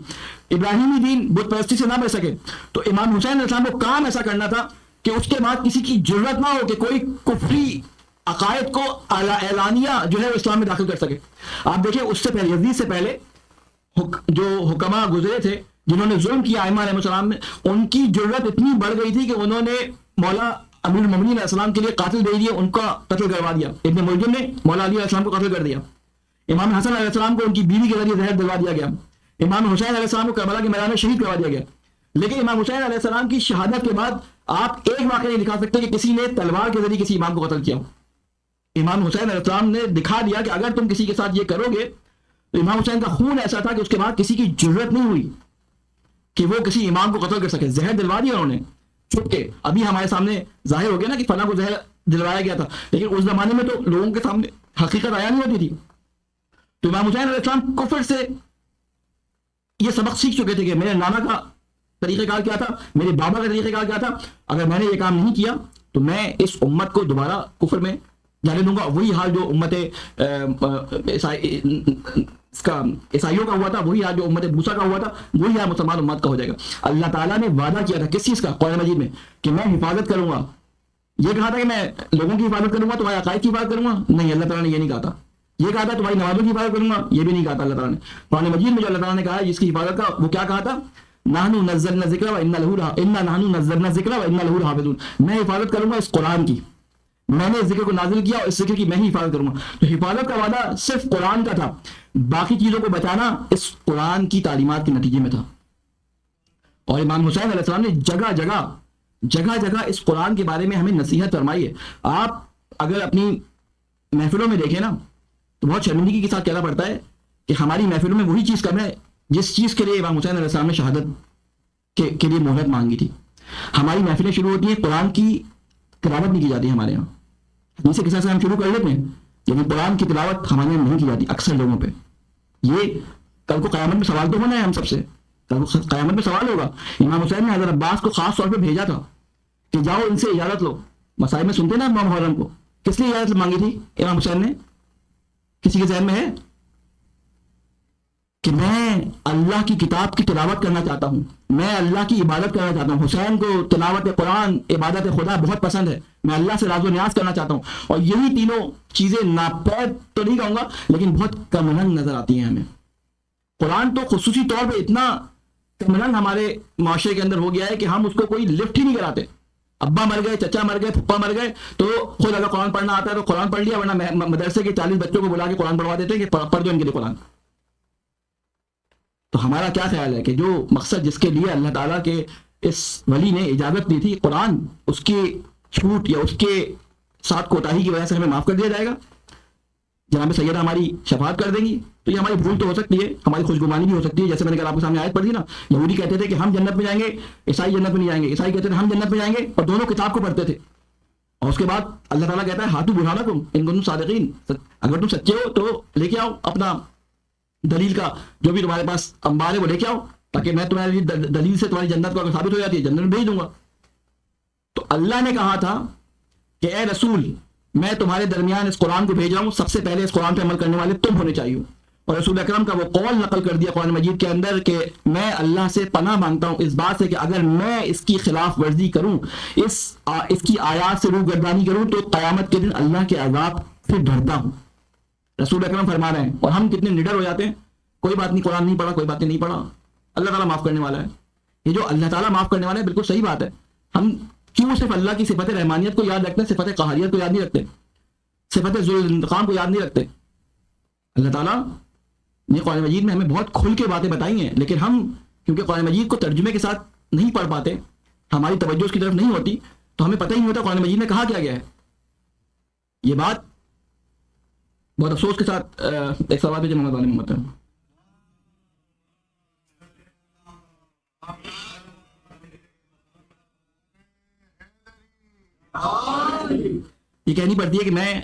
ابراہیمی دین بت پرستی سے نہ بچ سکے. تو امام حسین علیہ السلام کو کام ایسا کرنا تھا کہ اس کے بعد کسی کی ضرورت نہ ہو کہ کوئی کفری عقائد کو اعلانیہ جو ہے وہ اسلام میں داخل کر سکے. آپ دیکھیں اس سے پہلے, یزید سے پہلے جو حکما گزرے تھے جنہوں نے ظلم کیا ائمہ علیہ السلام میں, ان کی ضرورت اتنی بڑھ گئی تھی کہ انہوں نے مولا امیر المومنین علیہ السلام کے لیے قاتل بھیج دیا, ان کا قتل کروا دیا. ابن ملجم نے مولا علی علیہ السلام کو قتل کر دیا. امام حسن علیہ السلام کو ان کی بیوی کے ذریعے زہر دلوا دیا گیا. امام حسین علیہ السلام کو کربلا کے میدان میں شہید کروا دیا گیا. لیکن امام حسین علیہ السلام کی شہادت کے بعد آپ ایک واقعہ نہیں دکھا سکتے کہ کسی نے تلوار کے ذریعے کسی امام کو قتل کیا ہو. امام حسین علیہ السلام نے دکھا دیا کہ اگر تم کسی کے ساتھ یہ کرو گے تو امام حسین کا خون ایسا تھا کہ اس کے بعد کسی کی ضرورت نہیں ہوئی کہ وہ کسی امام کو قتل کر سکے. زہر دلوا دیا انہوں نے چھپ کے. ابھی ہمارے سامنے ظاہر ہو گیا نا کہ فلاں کو زہر دلوایا گیا تھا, لیکن اس زمانے میں تو لوگوں کے سامنے حقیقت آیا نہیں ہوتی تھی. تو امام حسین علیہ السلام کفر سے یہ سبق سیکھ چکے تھے کہ میرے نانا کا طریقہ کار کیا تھا, میرے بابا کا طریقہ کار کیا تھا, اگر میں نے یہ کام نہیں کیا تو میں اس امت کو دوبارہ کفر میں جانے دوں گا. وہی حال جو امت عیسائیوں کا ہوا تھا, وہی حال جو امت موسیٰ کا ہوا تھا, وہی حال مسلمان امت کا ہو جائے گا. اللہ تعالیٰ نے وعدہ کیا تھا کس چیز کا قرآن مجید میں کہ میں حفاظت کروں گا. یہ کہا تھا کہ میں لوگوں کی حفاظت کروں گا, تمہارے عقائد کی حفاظت کروں گا؟ نہیں, اللہ تعالیٰ نے یہ نہیں کہا تھا. یہ کہا تھا تمہاری نمازوں کی حفاظت کروں گا, یہ بھی نہیں کہا تھا اللہ تعالیٰ نے. قرآن مجید میں جو اللہ تعالیٰ نے کہا ہے جس کی حفاظت کا, وہ کیا کہا تھا, نحن نزلنا الذکر وإنا لہ حافظون. میں حفاظت کروں گا اس قرآن کی, میں نے اس ذکر کو نازل کیا اور اس ذکر کی میں ہی حفاظت کروں گا. تو حفاظت کا وعدہ صرف قرآن کا تھا, باقی چیزوں کو بچانا اس قرآن کی تعلیمات کے نتیجے میں تھا. اور امام حسین علیہ السلام نے جگہ جگہ اس قرآن کے بارے میں ہمیں نصیحت فرمائی ہے. آپ اگر اپنی محفلوں میں دیکھیں نا تو بہت شرمندگی کے ساتھ کہنا پڑتا ہے کہ ہماری محفلوں میں وہی چیز کرنا ہے جس چیز کے لیے امام حسین علیہ السلام نے شہادت کے لیے مہلت مانگی تھی. ہماری محفلیں شروع ہوتی ہیں, قرآن کی تلاوت نہیں کی جاتی ہمارے یہاں. جیسے کسی سے ہم شروع کر لیتے ہیں, لیکن قرآن کی تلاوت ہمارے یہاں نہیں کی جاتی اکثر لوگوں پہ. یہ کل کو قیامت میں سوال تو ہونا ہے ہم سب سے, کل کو قیامت میں سوال ہوگا. امام حسین نے حضرت عباس کو خاص طور پہ بھیجا تھا کہ جاؤ ان سے اجازت لو. مسائل میں سنتے نا امام محرم کو, کس لیے اجازت مانگی تھی امام حسین نے؟ کسی کے ذہن میں ہے کہ میں اللہ کی کتاب کی تلاوت کرنا چاہتا ہوں, میں اللہ کی عبادت کرنا چاہتا ہوں. حسین کو تلاوت قرآن, عبادت خدا بہت پسند ہے, میں اللہ سے راز و نیاز کرنا چاہتا ہوں. اور یہی تینوں چیزیں ناپید تو نہیں کہوں گا لیکن بہت کم رنگ نظر آتی ہیں ہمیں. قرآن تو خصوصی طور پہ اتنا کم رنگ ہمارے معاشرے کے اندر ہو گیا ہے کہ ہم اس کو کوئی لفٹ ہی نہیں کراتے. ابا مر گئے, چچا مر گئے, پھپھا مر گئے تو خود اگر قرآن پڑھنا آتا ہے تو قرآن پڑھ لیا, ورنہ مدرسے کے 40 بچوں کو بلا کے قرآن پڑھوا دیتے ہیں کہ پڑھ دو ان کے لیے قرآن. تو ہمارا کیا خیال ہے کہ جو مقصد جس کے لیے اللہ تعالیٰ کے اس ولی نے اجازت دی تھی قرآن, اس کی چھوٹ یا اس کے ساتھ کوتاہی کی وجہ سے ہمیں معاف کر دیا جائے گا, جناب سیدہ ہماری شفاعت کر دیں گی, تو یہ ہماری بھول تو ہو سکتی ہے, ہماری خوشگمانی بھی ہو سکتی ہے. جیسے میں نے کل آپ کے سامنے آیت پڑھی نا, یہودی کہتے تھے کہ ہم جنت میں جائیں گے, عیسائی جنت میں نہیں جائیں گے. عیسائی کہتے تھے ہم جنت میں جائیں گے, اور دونوں کتاب کو پڑھتے تھے. اور اس کے بعد اللہ تعالیٰ کہتا ہے ہاتھو برہانکم ان کنتم صادقین, اگر تم سچے ہو تو لے کے آؤ اپنا دلیل کا, جو بھی تمہارے پاس انبار ہے وہ لے کے آؤ, تاکہ میں تمہاری دلیل سے تمہاری جنت کو اگر ثابت ہو جاتی ہے جنت میں بھیج دوں گا. تو اللہ نے کہا تھا کہ اے رسول میں تمہارے درمیان اس قرآن کو بھیج رہا ہوں, سب سے پہلے اس قرآن پہ عمل کرنے والے تم ہونے چاہیے. اور رسول اکرم کا وہ قول نقل کر دیا قرآن مجید کے اندر کہ میں اللہ سے پناہ مانگتا ہوں اس بات سے کہ اگر میں اس کی خلاف ورزی کروں، اس کی آیات سے روگردانی کروں تو قیامت کے دن اللہ کے عذاب سے ڈرتا ہوں. رسول اکرم فرما رہے ہیں. اور ہم کتنے نڈر ہو جاتے ہیں، کوئی بات نہیں، قرآن نہیں پڑھا، کوئی بات نہیں پڑھا، اللہ تعالیٰ معاف کرنے والا ہے. یہ جو اللہ تعالیٰ معاف کرنے والا ہے بالکل صحیح بات ہے. ہم کیوں صرف اللہ کی صفت رحمانیت کو یاد رکھتے ہیں، صفت قہاریت کو یاد نہیں رکھتے، صفت ذل انتقام کو یاد نہیں رکھتے؟ اللہ تعالیٰ نے قرآن مجید میں ہمیں بہت کھل کے باتیں بتائی ہیں، لیکن ہم کیونکہ قرآن مجید کو ترجمے کے ساتھ نہیں پڑھ پاتے، ہماری توجہ اس کی طرف نہیں ہوتی، تو ہمیں پتہ ہی نہیں ہوتا قرآن مجید میں کہا کیا گیا ہے. یہ بات بہت افسوس کے ساتھ ایک سوال بھی محمد علی محمد ہے. یہ کہنی پڑتی ہے کہ میں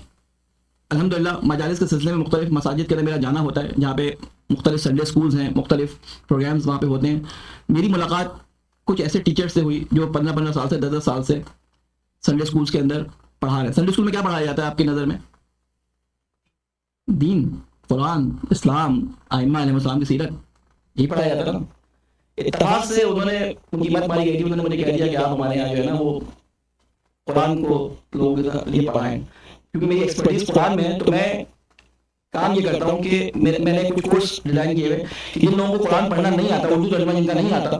الحمدللہ مجالس کے سلسلے میں مختلف مساجد کے اندر میرا جانا ہوتا ہے، جہاں پہ مختلف سنڈے سکولز ہیں، مختلف پروگرامز وہاں پہ ہوتے ہیں. میری ملاقات کچھ ایسے ٹیچر سے ہوئی جو 15 سال سے 10 سال سے سنڈے سکولز کے اندر پڑھا رہے ہیں. سنڈے سکول میں کیا پڑھایا جاتا ہے آپ کی نظر میں؟ دین، قرآن، اسلام، ائمہ علیہ السلام کی سیرت، یہی پڑھایا جاتا ہے نا. اتفاق سے انہوں نے ان کی مت ماری گئی تھی، انہوں نے مجھے کہہ دیا کہ آپ ہمارے یہاں جو ہے نا وہ قرآن کو لوگوں کے لیے پڑھائیں. کیونکہ میری ایکسپرٹیز قرآن میں ہے تو میں کام یہ کرتا ہوں کہ میں نے کچھ کورس ڈیزائن کیے ہوئے کہ جن لوگوں کو قرآن پڑھنا نہیں آتا، اردو ترجمہ جن کا نہیں آتا،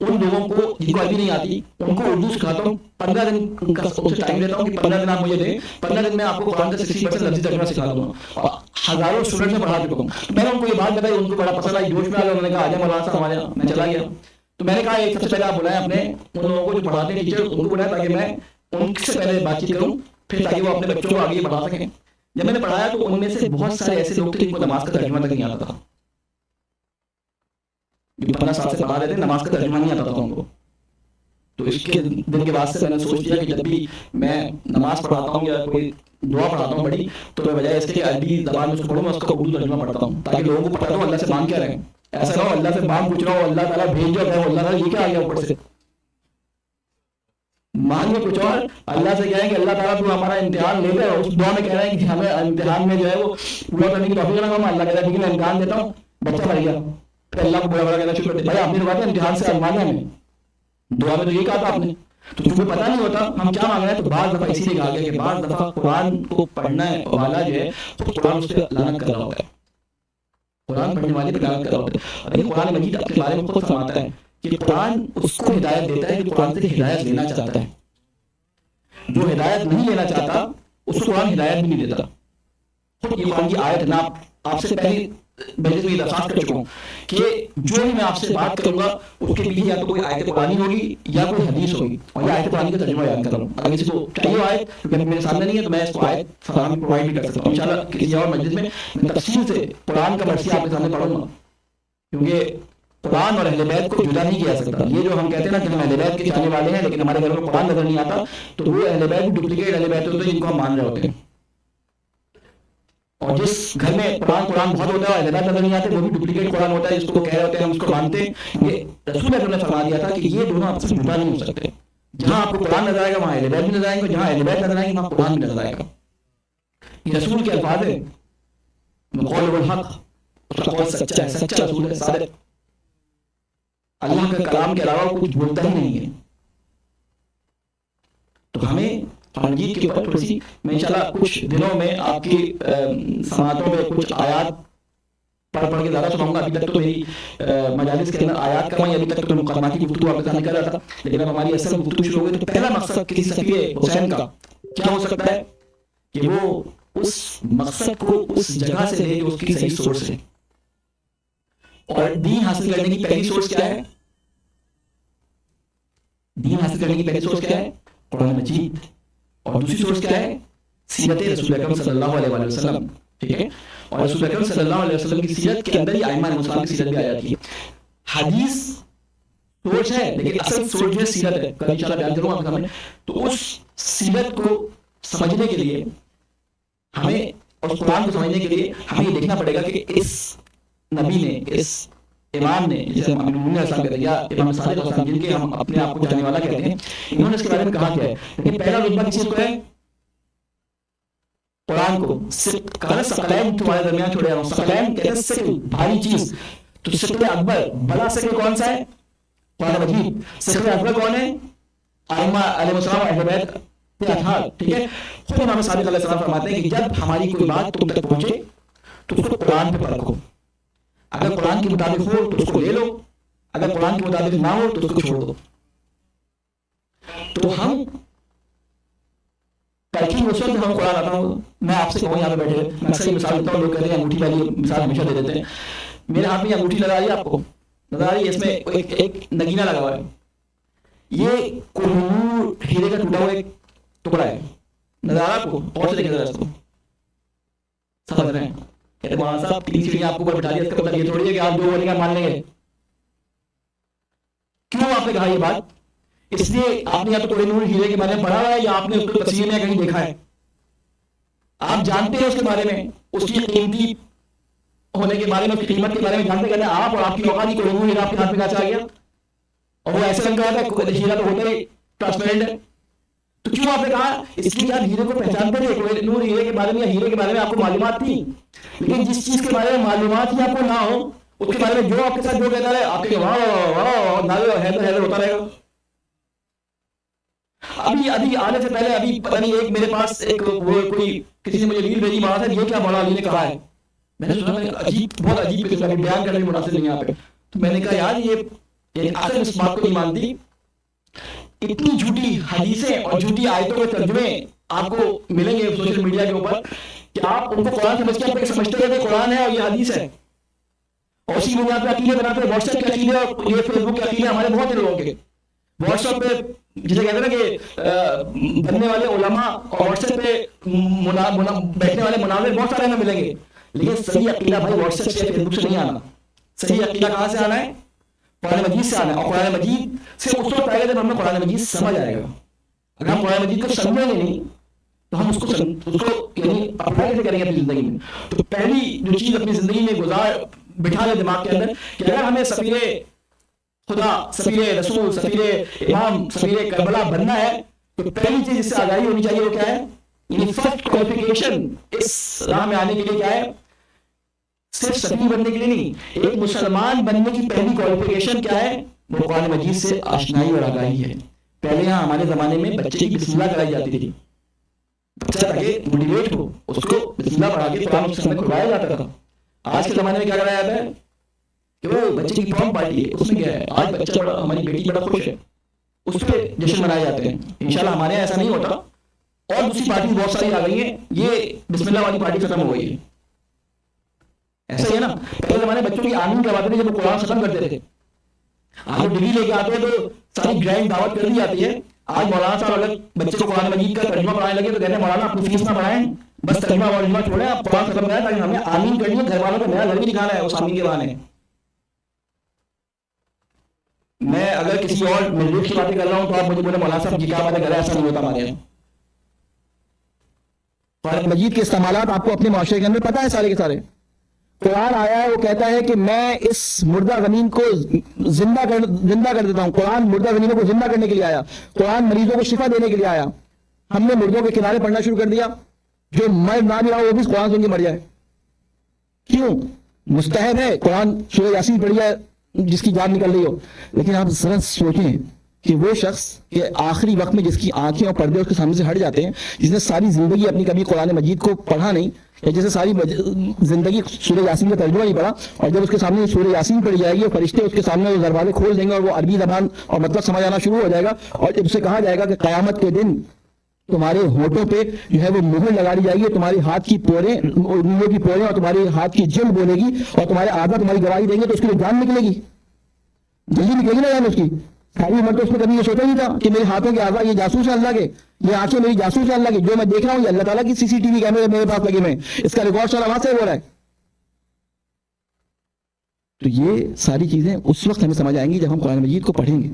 ان لوگوں کو جن کو عربی نہیں آتی ان کو اردو سکھاتا ہوں. 15 دن کا ان سے ٹائم لیتا ہوں کہ 15 دن آپ مجھے دیں، 15 دن میں آپ کو قرآن کا 60% لفظی ترجمہ سکھا دوں گا. ہزاروں اسٹوڈنٹ میں پڑھا چکا ہوں. میں نے ان کو یہ بات بتائی، ان کو بڑا پسند آئی، جوش میں آ گیا. انہوں نے کہا آ جائیں مولانا صاحب ہمارے یہاں. میں چلا گیا. تو میں نے کہا ایک سب سے پہلے آپ بلائیں اپنے ان لوگوں کو جو پڑھاتے ہیں ٹیچر، ان کو بلائیں تاکہ میں ان سے پہلے بات چیت کروں، پھر تاکہ وہ اپنے بچوں کو آگے پڑھا سکیں. جب میں نے پڑھایا تو ان میں سے بہت سارے ایسے لوگ تھے جن کو نماز کا ترجمہ تک نہیں آتا تھا. جو 15 سال سے پڑھا رہے تھے نماز کا ترجمہ نہیں آتا تھا ان کو. تو اس کے دن کے بعد سے میں نے سوچ لیا کہ جب بھی میں نماز پڑھاتا ہوں یا کوئی دعا پڑھاتا ہوں بڑی، تو میں بجائے اس کے کہ عربی زبان میں اس کو پڑھوں، میں اس کا اردو ترجمہ پڑھتا ہوں تاکہ لوگوں کو پتہ ہو اللہ سے مانگ کیا رہے ہیں. ایسا نہ ہو اللہ سے مانگ پوچھ رہا ہو، اللہ تعالیٰ بھیج جو ہے اللہ تعالیٰ یہ کیا آ گیا اوپر سے. مانگے کچھ اور، اللہ سے کہیں کہ اللہ تعالیٰ تو ہمارا امتحان لے لے، اور اس دعا میں کہہ رہے ہیں کہ ہمیں امتحان میں جو ہے وہ پورا کرنے کی توفیق نہ. اللہ کہتا ہے ٹھیک ہے میں امتحان دیتا ہوں، بچہ مر گیا، پھر اللہ کو بڑا بڑا کہنا شروع کرتے بھائی آپ نے بات ہے امتحان سے مانگا ہمیں، دعا میں تو یہ کہا تھا آپ نے. تو تمہیں پتہ نہیں ہوتا ہم کیا مانگ رہے ہیں. تو بعض دفعہ اسی لیے کہا گیا کہ بعض دفعہ قرآن کو پڑھنا والا جو ہے قرآن اس پہ لعنت کر رہا ہوتا ہے، قرآن پڑھنے والے پہ لعنت کر رہا ہوتا ہے. ابھی قرآن مجید اپنے بارے میں خود فرماتا ہے کہ قرآن اس کو ہدایت دیتا ہے جو قرآن سے ہدایت لینا چاہتا ہے. جو ہدایت نہیں لینا چاہتا اس کو قرآن ہدایت بھی نہیں دیتا. خود یہ قرآن کی آیت ہے. میں آپ سے پہلے میں درخواست کر چکا ہوں کہ جو بھی میں آپ سے بات کروں گا اس کے پیچھے یا تو کوئی آیت قرآنی ہوگی یا کوئی حدیث ہوگی، اور یہ آیت قرآنی کا ترجمہ بیان کر رہا ہوں. اگر کسی کو چاہیے آیت کیونکہ میرے سامنے نہیں ہے تو میں اس کو آیت فراہم پرووائڈ بھی کر سکتا ہوں. انشاءاللہ کسی اور مجلس میں تفصیل سے قرآن کا مرثیہ آپ کے سامنے پڑھوں گا، کیونکہ قرآن اور اہل بیت کو جدا نہیں کیا سکتا. یہ جو ہم کہتے ہیں نا کہ ہم اہل بیت کے چاہنے والے ہیں لیکن ہمارے گھر میں قرآن نظر نہیں آتا، تو وہ اہل بیت ڈپلیکیٹ اہل بیت ہوتے ہیں جن کو ہم مان رہے ہوتے ہیں. اور جس گھر میں قرآن بہت ہوتا ہے اہل بیت نظر نہیں آتے، وہ بھی ڈپلیکیٹ قرآن ہوتا ہے جس کو کہہ رہے ہوتے ہیں ہم اس کو مانتے ہیں. یہ رسول اکرم نے فرما دیا تھا کہ یہ دونوں آپس میں جدا نہیں ہو سکتے. جہاں آپ کو قرآن نظر آئے گا وہاں اہل بیت بھی نظر آئیں گے، جہاں اہل بیت نظر آئیں گے وہاں قرآن بھی نظر آئے گا. یہ رسول کے الفاظ ہے، قول الحق، اس کا قول سچا ہے، سچا رسول ہے، صادق. اللہ کے کلام کے علاوہ کچھ بولتا ہی نہیں ہے. تو ہمیں قرآن مجید کے اوپر تھوڑی سی میں انشاءاللہ کچھ دنوں میں آپ کی سماعتوں پہ کچھ آیات پڑھ کے زیادہ سناؤں گا. ابھی تک تو میری مجالس کے اندر آیات کا میں ابھی تک تو مقدماتی گفتگو آپ کے سامنے کر رہا تھا، لیکن اب ہماری اصل گفتگو شروع ہو گئی. تو پہلا مقصد کسی صفی حسین کا کیا ہو سکتا ہے کہ وہ اس مقصد کو اس جگہ سے لے جو اس کی صحیح سورس ہے. اور دین حاصل کرنے کی پہلی سورس کیا ہے؟ دین حاصل کرنے کی پہلی سورس کیا ہے؟ قرآن مجید. اور دوسری سورس کیا ہے؟ سیرت رسول اکرم صلی اللہ علیہ وآلہ وسلم. ٹھیک ہے. اور رسول اکرم صلی اللہ علیہ وسلم کی سیرت کے اندر ہی ائمہ علیہ السلام کی سیرت بھی آ جاتی ہے. حدیث سورس ہے لیکن اصل سورس جو ہے سیرت ہے. کل انشاءاللہ بیان کروں آپ کے سامنے. تو اس سیرت کو سمجھنے کے لیے ہمیں اور اس قرآن کو سمجھنے کے لیے ہمیں یہ دیکھنا پڑے گا کہ اس نبی نے، اس امام نے، جسے ہم امین المومنین السلام کہتے ہیں یا امام صادق السلام جن کے ہم اپنے آپ کو جانے والا کہتے ہیں، انہوں نے اس کے بارے میں کہا کیا ہے. لیکن پہلا رتبہ کس چیز کو ہے؟ قرآن کو ثقلین تمہارے درمیان چھوڑے رہا ہوں. ثقلین کہتے ہیں ثقل بھاری چیز. تو ثقل اکبر بڑا ثقل کون سا ہے؟ قرآن مجید. ثقل اکبر کون ہے؟ ائمہ علیہ السلام اہل بیت کے اطہار. ٹھیک ہے. خود امام صادق علیہ السلام فرماتے ہیں کہ جب ہماری کوئی بات تم تک پہنچے تو اس کو قرآن پہ پرکھو. اگر قرآن کے مطابق ہو تو اس کو لے لو, اگر قرآن کے مطابق نہ ہو تو اس کو چھوڑ دو. تو ہم پرکھیں اس وقت ہم قرآن آتا ہوں. میں آپ سے کہوں یہاں پہ بیٹھے, میں اکثر یہ مثال دیتا ہوں, لوگ کہتے ہیں انگوٹھی والی مثال ہمیشہ دے دیتے ہیں. میرے ہاتھ میں یہ انگوٹھی نظر آ رہی ہے, آپ کو نظر آ رہی ہے؟ اس میں ایک نگینہ لگا ہوا ہے. یہ کوہنور ہیرے کا ٹوٹا ہوا ایک ٹکڑا ہے. نظر آ رہا ہے آپ کو؟ اور سے دیکھیں ذرا اس کو, سمجھ رہے ہیں؟ کہتے ہیں مولانا صاحب 3 سیڑھیاں آپ کو اوپر بٹھا دیا, اس کا مطلب یہ تھوڑی ہے کہ آپ جو بولیں گے مان لیں گے. کیوں آپ نے کہا یہ بات؟ اس لیے آپ نے یا تو کوہنور ہیرے کے بارے میں پڑھا ہوا ہے یا آپ نے اس کو تصویر میں کہیں دیکھا ہے. آپ جانتے ہیں اس کے بارے میں, اس کی قیمتی ہونے کے بارے میں, اس کی قیمت کے بارے میں جانتے کہتے ہیں آپ, اور آپ کی اوقات کی کوہنور ہیرا آپ کے ہاتھ میں کیسے آ گیا؟ اور وہ ایسے رنگ کا ہوتا ہے, ہیرا تو ہوتا ہی ٹرانسپیرنٹ ہے. تو کیوں آپ نے کہا؟ اس لیے آپ ہیرے کو پہچانتے تھے. کوہنور ہیرے کے بارے میں یا ہیرے کے بارے میں آپ کو معلومات تھی, لیکن جس چیز کے بارے میں معلومات ہی آپ کو نہ ہو, اس کے بارے میں جو آپ کے ساتھ جو کہتا ہے آپ کے واہ واہ نالے حیدر ہوتا رہے گا. ابھی آنے سے پہلے ابھی پتہ نہیں ایک میرے پاس ایک وہ کوئی کسی نے مجھے ریل بھیجی, وہاں سے یہ کیا مولانا علی نے کہا ہے. میں نے سنا عجیب, بہت عجیب قسم کا بیان کرنے میں مناسب نہیں یہاں پہ. تو میں نے کہا یار یہ اصل اس بات کو نہیں مانتی. اتنی جھوٹی حدیثیں اور جھوٹی آیتوں کے ترجمے آپ کو ملیں گے سوشل میڈیا کے اوپر کہ آپ ان کو قرآن سمجھ کے آپ سمجھتے ہیں کہ قرآن ہے اور یہ حدیث ہے, اور اسی بنیاد پہ عقیدے بناتے ہیں. واٹس ایپ کے عقیدے اور یہ فیس بک کے عقیدے ہمارے بہت سے لوگوں کے. واٹس ایپ پہ جسے کہتے ہیں نا کہ بننے والے علماء اور واٹس ایپ پہ بیٹھنے والے مناظر بہت سارے ہمیں ملیں گے, لیکن صحیح عقیدہ بھائی واٹس ایپ سے فیس بک سے نہیں آنا. صحیح عقیدہ کہاں سے آنا ہے؟ قرآن مجید سے آنا ہے. اور قرآن مجید سے اس وقت آئے گا جب ہمیں قرآن مجید سمجھ آئے گا. اگر ہم قرآن مجید کو سمجھیں گے نہیں تو ہم اس کو یعنی اپلائی کیسے کریں گے اپنی زندگی میں؟ تو پہلی جو چیز اپنی زندگی میں بٹھا لے دماغ کے اندر کہ اگر ہمیں سفیر خدا, سفیر رسول, سفیر امام, سفیر کربلا بننا ہے تو پہلی چیز اس سے آگاہی ہونی چاہیے وہ کیا ہے؟ یعنی فرسٹ کوالیفیکیشن اس راہ میں آنے کے لیے کیا ہے؟ صرف سفیر بننے کے لیے نہیں, ایک مسلمان بننے کی پہلی کوالیفیکیشن کیا ہے؟ وہ قرآن مجید سے آشنائی اور آگاہی ہے. پہلے یہاں ہمارے زمانے میں بچے کی بسم اللہ کرائی جاتی تھی, بچہ تاکہ موٹیویٹ ہو, اس کو بسم اللہ پڑھا کے قرآن اس میں کھلوایا جاتا تھا. آج کے زمانے میں کیا کرایا جاتا ہے کہ وہ بچے کی پروم پارٹی ہے, اس میں کیا ہے, آج بچہ بڑا, ہماری بیٹی بڑا خوش ہے, اس پہ جشن منائے جاتے ہیں. انشاءاللہ ہمارے یہاں ایسا نہیں ہوتا, اور دوسری پارٹی بہت ساری آ گئی ہیں, یہ بسم اللہ والی پارٹی ختم ہو گئی ہے. ایسا ہی ہے نا, پہلے زمانے بچوں کی آمین کرواتے تھے جب وہ قرآن ختم کرتے تھے. آج ڈگری لے کے آتے ہیں تو ساری گرینڈ دعوت کر دی جاتی ہے. آج مولانا صاحب اگر بچے کو قرآن مجید کا ترجمہ پڑھانے لگے تو کہتے ہیں مولانا اپنی فیس نہ بڑھائیں, بس ترجمہ ورجمہ چھوڑیں, آپ قرآن ختم کریں تاکہ ہمیں آمین کرنی ہے, گھر والوں کو نیا گھر بھی دکھانا ہے اس آمین کے بہانے. میں اگر کسی اور ملوک کی باتیں کر رہا ہوں تو آپ مجھے بولے مولانا صاحب جی کیا باتیں کر رہے ہیں, ایسا نہیں ہوتا ہمارے یہاں. قرآن مجید کے استعمالات آپ کو اپنے معاشرے کے اندر پتہ ہے سارے کے سارے. قرآن آیا ہے, وہ کہتا ہے کہ میں اس مردہ زمین کو زندہ کر دیتا ہوں. قرآن مردہ زمینوں کو زندہ کرنے کے لیے آیا, قرآن مریضوں کو شفا دینے کے لیے آیا. ہم نے مردوں کے کنارے پڑھنا شروع کر دیا, جو مر نہ بھی رہا وہ بھی قرآن سن کے مر جائے. کیوں؟ مستحب ہے. قرآن سورہ یاسین پڑھی جائے جس کی جان نکل رہی ہو, لیکن آپ ذرا سوچیں کہ وہ شخص کہ آخری وقت میں جس کی آنکھیں اور پردے اس کے سامنے سے ہٹ جاتے ہیں, جس نے ساری زندگی اپنی کبھی قرآن مجید کو پڑھا نہیں, یا جیسے ساری زندگی سورہ یاسین کا ترجمہ نہیں پڑھا, اور جب اس کے سامنے سورہ یاسین پڑھی جائے گی اور فرشتے اس کے سامنے دروازے کھول دیں گے اور وہ عربی زبان اور مطلب سمجھ آنا شروع ہو جائے گا, اور جب اسے کہا جائے گا کہ قیامت کے دن تمہارے ہونٹوں پہ جو ہے وہ مہر لگا دی جائے گی, تمہاری ہاتھ کی پوریں اور تمہاری ہاتھ کی جلد بولے گی اور تمہارے اعضاء تمہاری گواہی دیں گے, تو اس کے لیے جان نکلے گی, جلدی نکلے گی نا جان اس کی. ساری عمر تو اس نے کبھی یہ سوچا نہیں تھا کہ میرے ہاتھوں کے اعضاء یہ جاسوس ہیں اللہ کے, یہ آنکھیں میری جاسوس ہیں اللہ کی, جو میں دیکھ رہا ہوں یہ اللہ تعالیٰ کی سی سی ٹی وی کیمرے میرے پاس لگے ہوئے ہیں, اس کا ریکارڈ سارا وہاں سے ہو رہا ہے. تو یہ ساری چیزیں اس وقت ہمیں سمجھ آئیں گی جب ہم قرآن مجید کو پڑھیں گے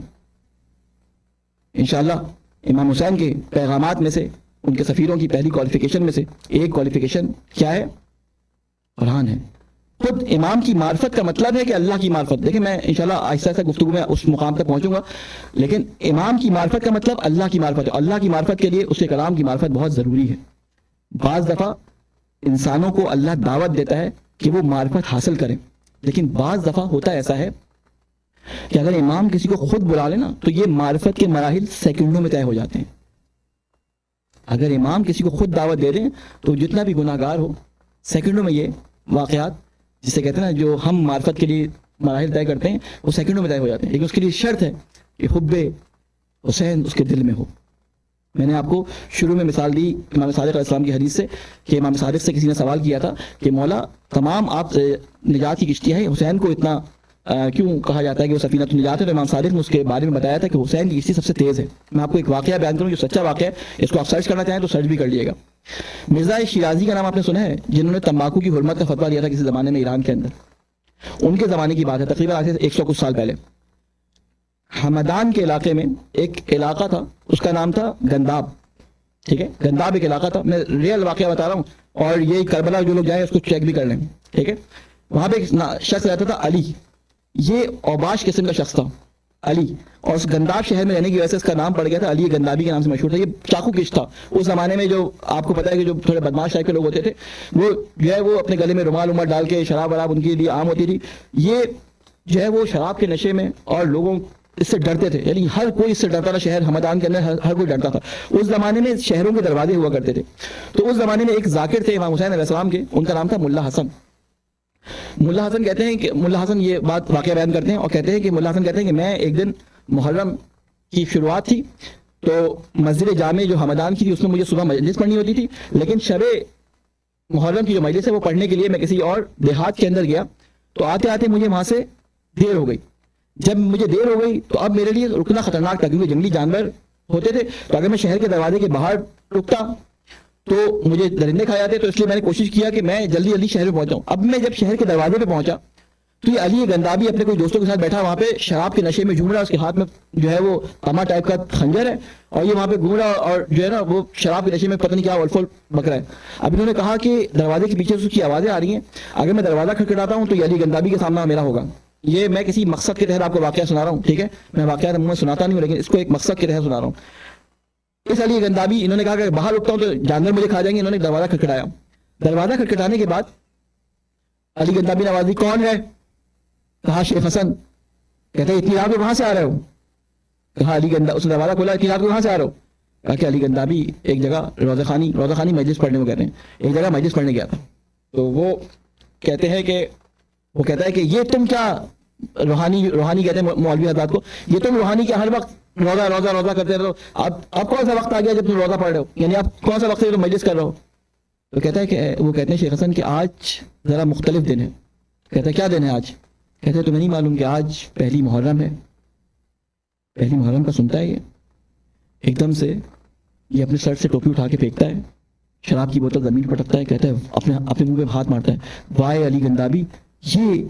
انشاءاللہ. امام حسین کے پیغامات میں سے, ان کے سفیروں کی پہلی کوالیفیکیشن میں سے ایک کوالیفیکیشن کیا ہے؟ قرآن ہے. خود امام کی معرفت کا مطلب ہے کہ اللہ کی معرفت. دیکھیں میں انشاءاللہ آہستہ آہستہ گفتگو میں اس مقام تک پہنچوں گا, لیکن امام کی معرفت کا مطلب اللہ کی معرفت ہے. اللہ کی معرفت کے لیے اس کے کلام کی معرفت بہت ضروری ہے, بعض دفعہ انسانوں کو اللہ دعوت دیتا ہے کہ وہ معرفت حاصل کریں، لیکن بعض دفعہ ہوتا ایسا ہے کہ اگر امام کسی کو خود بلا لے نا تو یہ معرفت کے مراحل سیکنڈوں میں طے ہو جاتے ہیں۔ اگر امام کسی کو خود دعوت دے دیں تو جتنا بھی گناہ گار ہو، سیکنڈوں میں یہ واقعات جسے کہتے ہیں نا جو ہم معرفت کے لیے مراحل طے کرتے ہیں وہ سیکنڈوں میں طے ہو جاتے ہیں، لیکن اس کے لیے شرط ہے کہ حب حسین اس کے دل میں ہو۔ میں نے آپ کو شروع میں مثال دی امام صادق علیہ السلام کی حدیث سے کہ امام صادق سے کسی نے سوال کیا تھا کہ مولا تمام آپ نجات کی کشتی ہے، حسین کو اتنا کیوں کہا جاتا ہے کہ وہ سفینہ النجات ہے؟ تو امام صادق نے اس کے بارے میں بتایا تھا کہ حسین کی کشتی سب سے تیز ہے۔ میں آپ کو ایک واقعہ بیان کروں جو سچا واقعہ ہے، اس کو آپ سرچ کرنا چاہیں تو سرچ بھی کر لیے گا۔ مرزا شیرازی کا نام آپ نے سنا ہے، جنہوں نے تمباکو کی حرمت کا فتویٰ دیا تھا کسی زمانے میں ایران کے اندر؟ ان کے زمانے کی بات ہے، تقریباً آج سے 100 کچھ سال پہلے۔ ہمدان کے علاقے میں ایک علاقہ تھا، اس کا نام تھا گنداب، ٹھیک ہے؟ گنداب ایک علاقہ تھا، میں ریئل واقعہ بتا رہا ہوں، اور یہ کربلا جو لوگ جائیں اس کو چیک بھی کر لیں، ٹھیک ہے؟ وہاں پہ ایک شخص رہتا تھا علی، یہ اوباش قسم کا شخص تھا علی، اور اس گنداب شہر میں رہنے کی وجہ سے اس کا نام پڑ گیا تھا علی گندابی کے نام سے مشہور تھا۔ یہ چاقو کش تھا اس زمانے میں، جو آپ کو پتا ہے کہ جو تھوڑے بدماش ٹائپ کے لوگ ہوتے تھے وہ جو ہے وہ اپنے گلے میں رومال ومال ڈال کے شراب وراب ان کے لیے عام ہوتی تھی۔ یہ جو ہے وہ شراب کے نشے میں، اور لوگوں اس سے ڈرتے تھے، یعنی ہر کوئی اس سے ڈرتا تھا، شہر ہمدان کے اندر ہر کوئی ڈرتا تھا۔ اس زمانے میں شہروں کے دروازے ہوا کرتے تھے، تو اس زمانے میں ایک ذاکر تھے امام حسین علیہ السلام کے، ان کا نام تھا ملا حسن۔ ملا حسن کہتے ہیں کہ ملا حسن یہ بات واقعہ بیان کرتے ہیں اور کہتے ہیں کہ ملا حسن کہتے ہیں کہ میں ایک دن محرم کی شروعات تھی تو مسجد جامع جو ہمدان کی تھی اس میں مجھے صبح مجلس پڑھنی ہوتی تھی، لیکن شب محرم کی جو مجلس ہے وہ پڑھنے کے لیے میں کسی اور دیہات کے اندر گیا، تو آتے آتے مجھے وہاں سے دیر ہو گئی۔ جب مجھے دیر ہو گئی تو اب میرے لیے رکنا خطرناک تھا، کیونکہ جنگلی جانور ہوتے تھے، تو اگر میں شہر کے دروازے کے باہر رکتا تو مجھے درندے کھا جاتے، تو اس لیے میں نے کوشش کیا کہ میں جلدی جلدی شہر میں پہنچاؤں۔ اب میں جب شہر کے دروازے پہ پہنچا تو یہ علی گندابی اپنے کوئی دوستوں کے ساتھ بیٹھا وہاں پہ شراب کے نشے میں جھوم رہا، اس کے ہاتھ میں جو ہے وہ تما ٹائپ کا خنجر ہے، اور یہ وہاں پہ گھوم رہا اور جو ہے نا وہ شراب کے نشے میں پتہ نہیں کیا ولفول بک رہا ہے۔ اب انہوں نے کہا کہ دروازے کے پیچھے سے اس کی آوازیں آ رہی ہیں، اگر میں دروازہ کھٹکھٹاتا ہوں تو یہ علی گندابی کے سامنا میرا ہوگا۔ یہ میں کسی مقصد کے تحت آپ کو واقعہ سنا رہا ہوں، ٹھیک ہے؟ میں واقعہ میں سناتا نہیں ہوں، لیکن اس کو ایک مقصد کے تحت سنا رہا ہوں۔ اس علی گندابی انہوں نے کہا کہ باہر رکتا ہوں تو جانور مجھے کھا جائیں گے، انہوں نے دروازہ کھٹکھٹایا۔ دروازہ کھٹکھٹانے کے بعد علی گندابی نے آواز دی، کون ہے؟ کہا شیخ حسن۔ کہتے ہیں اتنی رات کو کہاں سے آ رہے ہو؟ کہا علی گندا، اس نے دروازہ کھولا، اتنی رات کو کہاں سے آ رہے ہو؟ کہا کہ علی گندابی ایک جگہ روزہ خانی مجلس پڑھنے کو کہتے ہیں، ایک جگہ مجلس پڑھنے گیا تھا، تو وہ کہتے ہیں کہ وہ کہتا ہے کہ یہ تم کیا روحانی کہتے ہیں مولوی حضرات کو، یہ تم روحانی کیا ہر وقت روزہ کرتے رہو، اب کون سا وقت آ گیا جب تم روزہ پڑھ رہے ہو، یعنی اب کون سا وقت ہے جو تم مجلس کر رہے ہو؟ تو کہتا ہے کہ وہ کہتے ہیں شیخ حسن کہ آج ذرا مختلف دن ہے۔ کہتا ہے کیا دن ہے آج؟ کہتے ہیں تمہیں نہیں معلوم کہ آج پہلی محرم ہے؟ پہلی محرم کا سنتا ہے یہ، ایک دم سے یہ اپنے سر سے ٹوپی اٹھا کے پھینکتا ہے، شراب کی بوتل زمین پٹکتا ہے، کہتا ہے اپنے منہ پہ ہاتھ مارتا ہے، وائے علی گندابی، یہ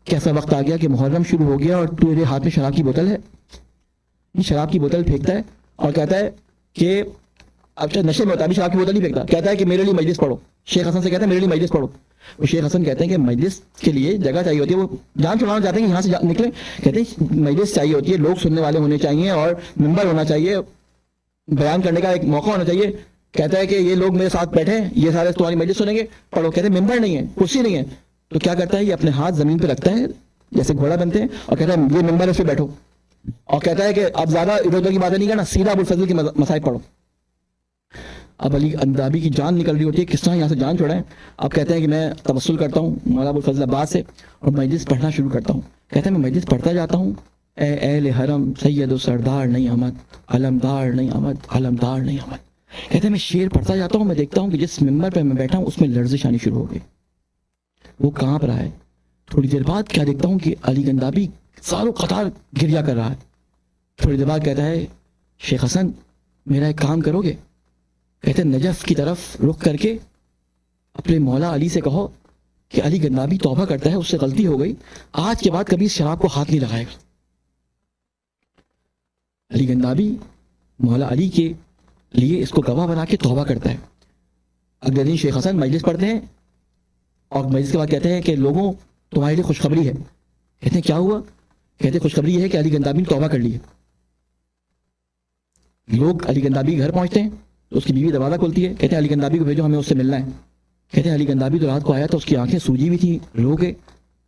کیسا وقت آ گیا کہ محرم شروع ہو گیا اور تیرے ہاتھ میں شراب کی بوتل ہے؟ یہ شراب کی بوتل پھینکتا ہے اور کہتا ہے کہ اب نشے میں ہوتا ہے، شراب کی بوتل نہیں پھینکتا، کہتا ہے کہ میرے لیے مجلس پڑھو۔ شیخ حسن سے کہتا ہے میرے لیے مجلس پڑھو۔ وہ شیخ حسن کہتے ہیں کہ مجلس کے لیے جگہ چاہیے ہوتی ہے، وہ جان چھڑانا چاہتے ہیں کہ یہاں سے نکلیں، کہتے ہیں مجلس چاہیے ہوتی ہے، لوگ سننے والے ہونے چاہیے اور ممبر ہونا چاہیے، بیان کرنے کا ایک موقع ہونا چاہیے۔ کہتا ہے کہ یہ لوگ میرے ساتھ بیٹھے ہیں، یہ سارے تمہاری مجلس سنیں گے، پڑھو۔ کہتے ہیں ممبر نہیں ہے، کرسی نہیں ہے، تو کیا کرتا ہے یہ اپنے ہاتھ زمین پہ رکھتا ہے جیسے گھوڑا بنتے ہیں اور کہتا ہے یہ ممبر ہے اس پہ بیٹھو، اور کہتا ہے کہ اب زیادہ ادھر ادھر کی باتیں نہیں کرنا، سیدھا ابوالفضل کی مصائب پڑھو۔ اب علی گندابی کی جان نکل رہی ہوتی ہے، کس طرح یہاں سے جان چھوڑائیں؟ اب کہتے ہیں کہ میں توسل کرتا ہوں مولا ابوالفضل عباس سے اور مجلس پڑھنا شروع کرتا ہوں۔ کہتے ہیں میں مجلس پڑھتا جاتا ہوں، اے اہل حرم سید و سردار نہیں احمد، علمدار نہیں احمد، علمدار نہیں احمد۔ کہتے ہیں میں شعر پڑھتا جاتا ہوں، میں دیکھتا ہوں کہ جس ممبر پہ میں بیٹھا ہوں اس میں لرزش آنی شروع ہو گئی، وہ کہاں پر آئے؟ تھوڑی دیر بعد کیا دیکھتا ہوں کہ علی گندابی سالوں قطار گریا کر رہا ہے۔ تھوڑی دیر بعد کہتا ہے شیخ حسن میرا ایک کام کرو گے؟ کہتے ہیں نجف کی طرف رخ کر کے اپنے مولا علی سے کہو کہ علی گندابی توبہ کرتا ہے، اس سے غلطی ہو گئی، آج کے بعد کبھی اس شراب کو ہاتھ نہیں لگائے گا۔ علی گندابی مولا علی کے لیے اس کو گواہ بنا کے توبہ کرتا ہے۔ اگلے دن شیخ حسن مجلس پڑھتے ہیں اور مجلس کے بعد کہتے ہیں کہ لوگوں تمہارے لیے خوشخبری ہے۔ کہتے ہیں کیا ہوا؟ کہتے ہیں خوشخبری یہ ہے کہ علی گندابی نے توبہ کر لی ہے۔ لوگ علی گندابی کے گھر پہنچتے ہیں، تو اس کی بیوی دروازہ کھولتی ہے, کہتے ہیں علی گندابی کو بھیجو, ہمیں اس سے ملنا ہے. کہتے ہیں علی گندابی تو رات کو آیا تھا, اس کی آنکھیں سوجی ہوئی تھی رو کے,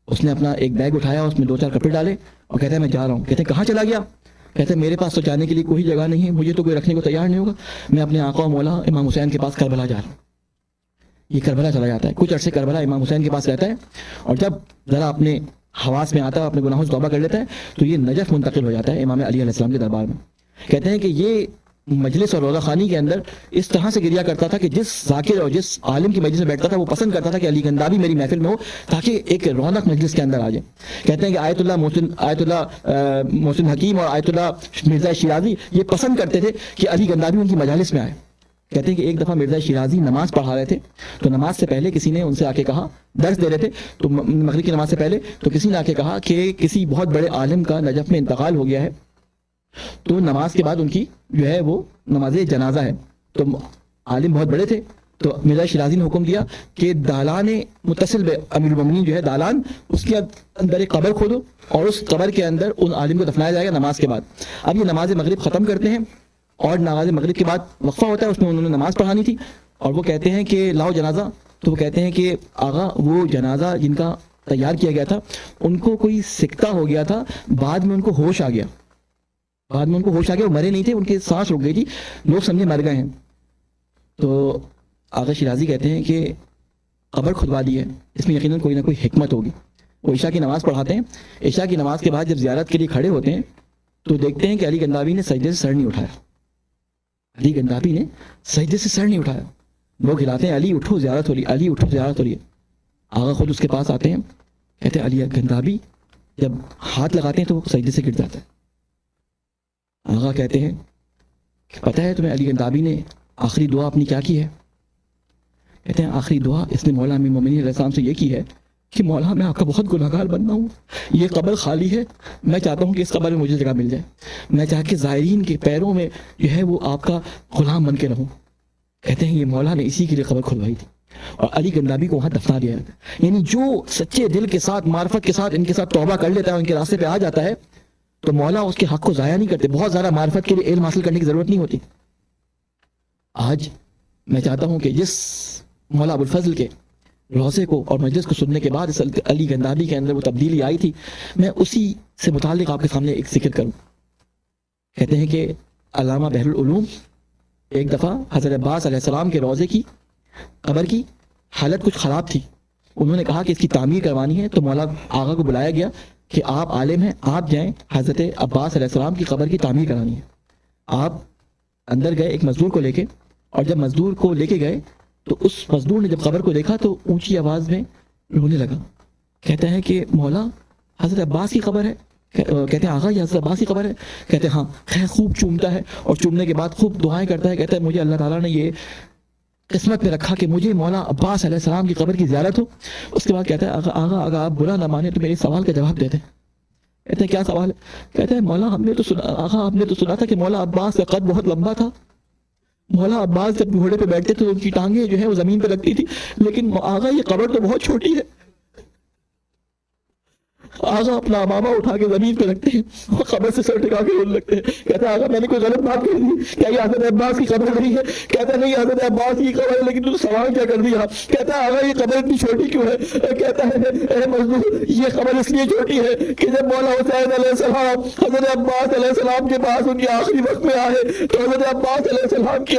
اس نے اپنا ایک بیگ اٹھایا, اس میں 2-4 کپڑے ڈالے اور کہتے ہیں میں جا رہا ہوں. کہتے ہیں کہاں چلا گیا؟ کہتے ہیں میرے پاس تو جانے کے لیے کوئی جگہ نہیں ہے, مجھے تو کوئی رکھنے کو تیار نہیں ہوگا, میں اپنے آقا و مولا امام حسین کے پاس کربلا جا رہا ہوں. یہ کربلا چلا جاتا ہے, کچھ عرصے کربلا امام حسین کے پاس رہتا ہے, اور جب ذرا اپنے حواس میں آتا ہے, اپنے گناہوں سے توبہ کر لیتا ہے, تو یہ نجف منتقل ہو جاتا ہے امام علی علیہ السلام کے دربار میں. کہتے ہیں کہ یہ مجلس اور روضہ خانی کے اندر اس طرح سے گریا کرتا تھا کہ جس ذاکر اور جس عالم کی مجلس میں بیٹھتا تھا وہ پسند کرتا تھا کہ علی گندابی میری محفل میں ہو, تاکہ ایک رونق مجلس کے اندر آ جائے. کہتے ہیں کہ آیت اللہ محسن حکیم اور آیت اللہ مرزا شیرازی یہ پسند کرتے تھے کہ علی گندابی ان کی مجالس میں آئے. کہتے ہیں کہ ایک دفعہ مرزا شیرازی نماز پڑھا رہے تھے, تو نماز سے پہلے کسی نے ان سے آ کے کہا, درس دے رہے تھے تو مغرب کی نماز سے پہلے, تو کسی نے آ کے کہا کہ کسی بہت بڑے عالم کا نجف میں انتقال ہو گیا ہے, تو نماز کے بعد ان کی جو ہے وہ نماز جنازہ ہے. تو عالم بہت بڑے تھے, تو مرزا شیرازی نے حکم دیا کہ دالان متصل بے امیر المومنین جو ہے دالان, اس کے اندر ایک قبر کھودو اور اس قبر کے اندر ان عالم کو دفنایا جائے گا نماز کے بعد. اب یہ نماز مغرب ختم کرتے ہیں اور نماز مغرب کے بعد وقفہ ہوتا ہے, اس میں انہوں نے نماز پڑھانی تھی, اور وہ کہتے ہیں کہ لاؤ جنازہ. تو وہ کہتے ہیں کہ آغا وہ جنازہ جن کا تیار کیا گیا تھا ان کو کوئی سکتہ ہو گیا تھا, بعد میں ان کو ہوش آ گیا, وہ مرے نہیں تھے, ان کی سانس رک گئی تھی, لوگ سمجھے مر گئے ہیں. تو آغا شیرازی کہتے ہیں کہ قبر کھدوا دی ہے, اس میں یقیناً کوئی نہ کوئی حکمت ہوگی. وہ عشاء کی نماز پڑھاتے ہیں, عشاء کی نماز کے بعد جب زیارت کے لیے کھڑے ہوتے ہیں تو دیکھتے ہیں کہ علی گندابی نے سجدے سے سر نہیں اٹھایا. علی گندابی نے سجدے سے سر نہیں اٹھایا. لوگ ہلاتے ہیں, علی اٹھو زیارت ہو رہی, علی اٹھو زیارت ہو رہی ہے. آغا خود اس کے پاس آتے ہیں, کہتے ہیں علی گندابی جب ہاتھ لگاتے ہیں تو وہ سجدے سے گر جاتا ہے. آغا کہتے ہیں کہ پتہ ہے تمہیں علی گندابی نے آخری دعا اپنی کیا کی ہے؟ کہتے ہیں آخری دعا اس نے مولا امیر مومنین علیہ السلام سے یہ کی ہے کہ مولا میں آپ کا بہت گناہگار بننا ہوں, یہ قبر خالی ہے, میں چاہتا ہوں کہ اس قبر میں مجھے جگہ مل جائے, میں چاہ کے زائرین کے پیروں میں جو ہے وہ آپ کا غلام بن کے رہوں. کہتے ہیں یہ مولا نے اسی کے لیے قبر کھلوائی تھی, اور علی گندابی کو وہاں دفنا دیا جاتا ہے. یعنی جو سچے دل کے ساتھ معرفت کے ساتھ ان کے ساتھ توبہ کر لیتا ہے, ان کے راستے پہ آ جاتا ہے, تو مولا اس کے حق کو ضائع نہیں کرتے. بہت زیادہ معرفت کے لیے علم حاصل کرنے کی ضرورت نہیں ہوتی. آج میں چاہتا ہوں کہ جس مولا ابوالفضل کے روضے کو اور مجلس کو سننے کے بعد اس علی گندابی کے اندر وہ تبدیلی آئی تھی, میں اسی سے متعلق آپ کے سامنے ایک ذکر کروں. کہتے ہیں کہ علامہ بحر العلوم ایک دفعہ حضرت عباس علیہ السلام کے روضے کی قبر کی حالت کچھ خراب تھی, انہوں نے کہا کہ اس کی تعمیر کروانی ہے. تو مولا آغا کو بلایا گیا کہ آپ عالم ہیں, آپ جائیں حضرت عباس علیہ السلام کی قبر کی تعمیر کرانی ہے. آپ اندر گئے ایک مزدور کو لے کے, اور جب مزدور کو لے کے گئے تو اس مزدور نے جب قبر کو دیکھا تو اونچی آواز میں رونے لگا. کہتا ہے کہ مولا حضرت عباس کی قبر ہے. کہتے ہیں آغا یہ حضرت عباس کی قبر ہے؟ کہتے ہیں ہاں. خیر خوب چومتا ہے, اور چومنے کے بعد خوب دعائیں کرتا ہے. کہتا ہے مجھے اللہ تعالیٰ نے یہ قسمت میں رکھا کہ مجھے مولا عباس علیہ السلام کی قبر کی زیارت ہو. اس کے بعد کہتا ہے آغا اگر آپ برا نہ مانے تو میرے سوال کا جواب دے دیں. کہتے ہیں کیا سوال ہے؟ کہتے ہیں مولا ہم نے تو سنا, آغا آپ نے تو سنا تھا کہ مولا عباس کا قد بہت لمبا تھا. مولا عباس جب گھوڑے پہ بیٹھتے تو ان کی ٹانگیں جو ہے وہ زمین پہ لگتی تھی, لیکن آغا یہ قبر تو بہت چھوٹی ہے. آغا اپنا امامہ اٹھا کے زمین پہ رکھتے ہیں اور قبر سے سر ٹکا کے رونے لگتے ہیں. کہتا ہے آغا میں نے کوئی غلط بات کر دی کیا؟ یہ حضرت عباس کی قبر نہیں ہے؟ کہتا ہے نہیں حضرت عباس کی قبر ہے, لیکن تو سوال کیا کر دیا؟ کہتا ہے آغا یہ قبر اتنی چھوٹی کیوں ہے؟ کہتا ہے اے مزدور یہ قبر اس لیے چھوٹی ہے کہ جب مولا حسین علیہ السلام حضرت عباس علیہ السلام کے پاس ان کے آخری وقت میں آئے تو حضرت عباس علیہ السلام کی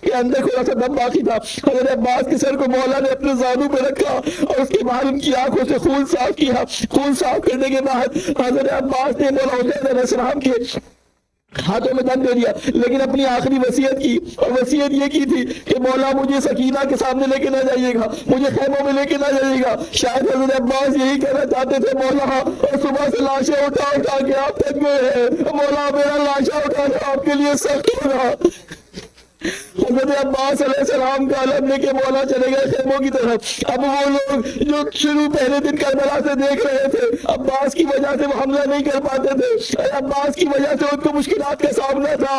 کے اندر تھوڑا سا دم باقی تھا. حضرت عباس کے سر کو مولا نے اپنے زانو پہ رکھا اور اس کے بعد ان کی آنکھوں سے خون صاف کیا. خون صاف کرنے کے بعد حضرت عباس نے مولا حسین علیہ السلام کے ہاتھوں میں دم دے دیا, لیکن اپنی آخری وصیت کی, اور وصیت یہ کی تھی کہ مولا مجھے سکینہ کے سامنے لے کے نہ جائیے گا, مجھے خیموں میں لے کے نہ جائیے گا. شاید حضرت عباس یہی کہنا چاہتے تھے مولا اور صبح سے لاشیں اٹھا اٹھا کے آپ تھک گئے ہیں, مولا میرا لاشا اٹھانا آپ کے لیے سخت ہوگا. حضرت عباس علیہ السلام کا علم لے کے مولا چلے گئے خیموں کی طرف. اب وہ لوگ جو شروع پہلے دن کربلا سے دیکھ رہے تھے, عباس کی وجہ سے وہ حملہ نہیں کر پاتے تھے, عباس کی وجہ سے ان کو مشکلات کا سامنا تھا.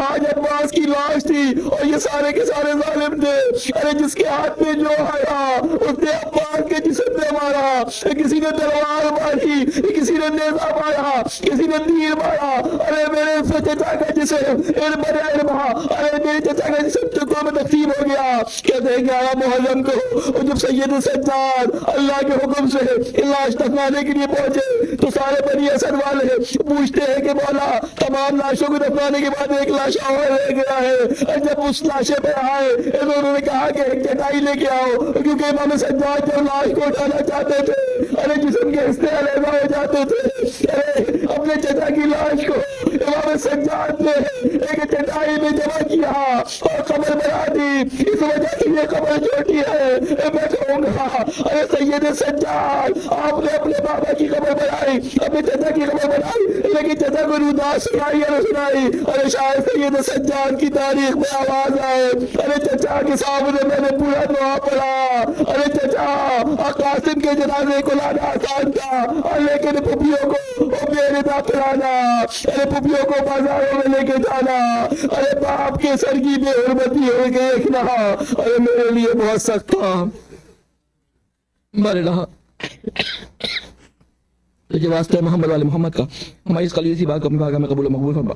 آج عباس عباس کی لاش تھی اور یہ سارے کے سارے ظالم تھے. ارے جس کے ہاتھ میں جو آیا اس نے عباس کے جسم میں مارا. کسی نے تلوار ماری, کسی نے نیزہ مارا, کسی نے تیر مارا. ارے میرے چچا کا جسم ارے میرے چچا کا جسم ٹکڑوں میں تقسیم ہو گیا. کہتے ہیں کہ آیا محرم کو جب سید سجاد اللہ کے حکم سے لاش دفنانے کے لیے پہنچے تو سارے بنی اسد والے پوچھتے ہیں کہ مولا تمام لاشوں کو دفنانے کے بعد ایک لاش اور رہ گیا ہے. اور جب اس لاشے پہ آئے انہوں نے کہا کہ ایک چٹائی لے کے آؤ, کیونکہ امام سجاد جب لاش کو اٹھانا چاہتے تھے ارے جسم کے حصے علیحدہ ہو جاتے تھے. ارے اپنے چچا کی لاش کو امام سجاد نے ایک چٹائی میں جمع کیا اور قبر بنا دی. اس وجہ سے یہ قبر چھوٹی ہے. میں کہوں گا ارے سید سجاد آپ نے اپنے بابا کی قبر بنائی, اپنے چچا کی قبر بنائی, لیکن چچا کو رداس سنائی یا نہ سنائی. ارے شاید سید سجاد کی تاریخ میں آواز آئے ارے چچا کے سامنے میں نے پورا دعا پڑھا. ارے چچا قاسم کے جنازے کو لانا آسان تھا لیکن پھپھیوں کو میرے دا پڑھانا, ارے پھپھیوں کو بازاروں میں لے کے جانا, ارے باپ کے سر کی بے حرمتی ہو کے دیکھنا ارے میرے لیے بہت سخت تھا. مرے رہا تجھے واسطہ محمد والے محمد کا ہماری اس قلیل سی بات کو اپنی بارگاہ میں قبول و مقبول فرما.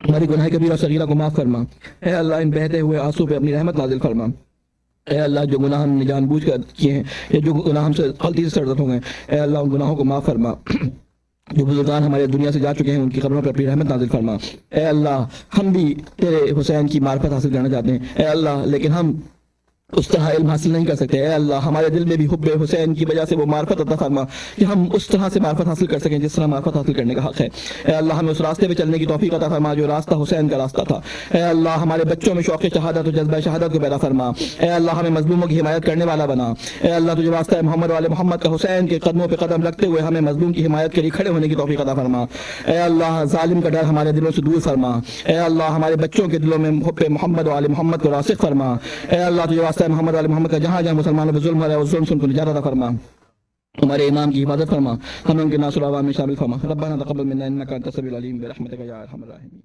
ہماری گناہ کبیرہ اور صغیرہ کو معاف فرما. اے اللہ ان بہتے ہوئے آنسو پہ اپنی رحمت نازل فرما. اے اللہ جو گناہ ہم نے جان بوجھ کر کیے ہیں یا جو گناہ ہم سے غلطی سے سرزد ہو گئے اے اللہ ان گناہوں کو معاف فرما. جو بزرگان ہمارے دنیا سے جا چکے ہیں ان کی قبروں پر اپنی رحمت نازل فرما. اے اللہ ہم بھی تیرے حسین کی معرفت حاصل کرنا چاہتے ہیں اے اللہ, لیکن ہم اس طرح علم حاصل نہیں کر سکتے. اے اللہ ہمارے دل میں بھی حب حسین کی وجہ سے وہ معرفت عطا فرما کہ ہم اس طرح سے معرفت حاصل کر سکیں جس طرح معرفت حاصل کرنے کا حق ہے. اے اللہ ہمیں اس راستے پہ چلنے کی توفیق عطا فرما جو راستہ حسین کا راستہ تھا. اے اللہ ہمارے بچوں میں شوق شہادت اور جذبہ شہادت کو پیدا فرما. اے اللہ ہمیں مظلوموں کی حمایت کرنے والا بنا. اے اللہ تجھے واسطہ ہے محمد والے محمد کا حسین کے قدموں پہ قدم رکھتے ہوئے ہمیں مظلوم کی حمایت کے لیے کھڑے ہونے کی توفیق عطا فرما. اے اللہ ظالم کا ڈر ہمارے دلوں سے دور فرما. اے اللہ ہمارے بچوں کے دلوں میں حب محمد والے محمد کو راسخ فرما. اے اللہ تجھے واسطہ ہے محمد والے محمد کا جہاں جہاں مسلمانوں پہ ظلم ہو رہا ہے اس ظلم سے ان کو نجات عطا فرما. ہمارے امام کی حفاظت فرما, ہمیں ان کے ناصر عوام میں شامل فرما. ربنا تقبل منا انک انت السمیع العلیم برحمتک یا ارحم الراحمین.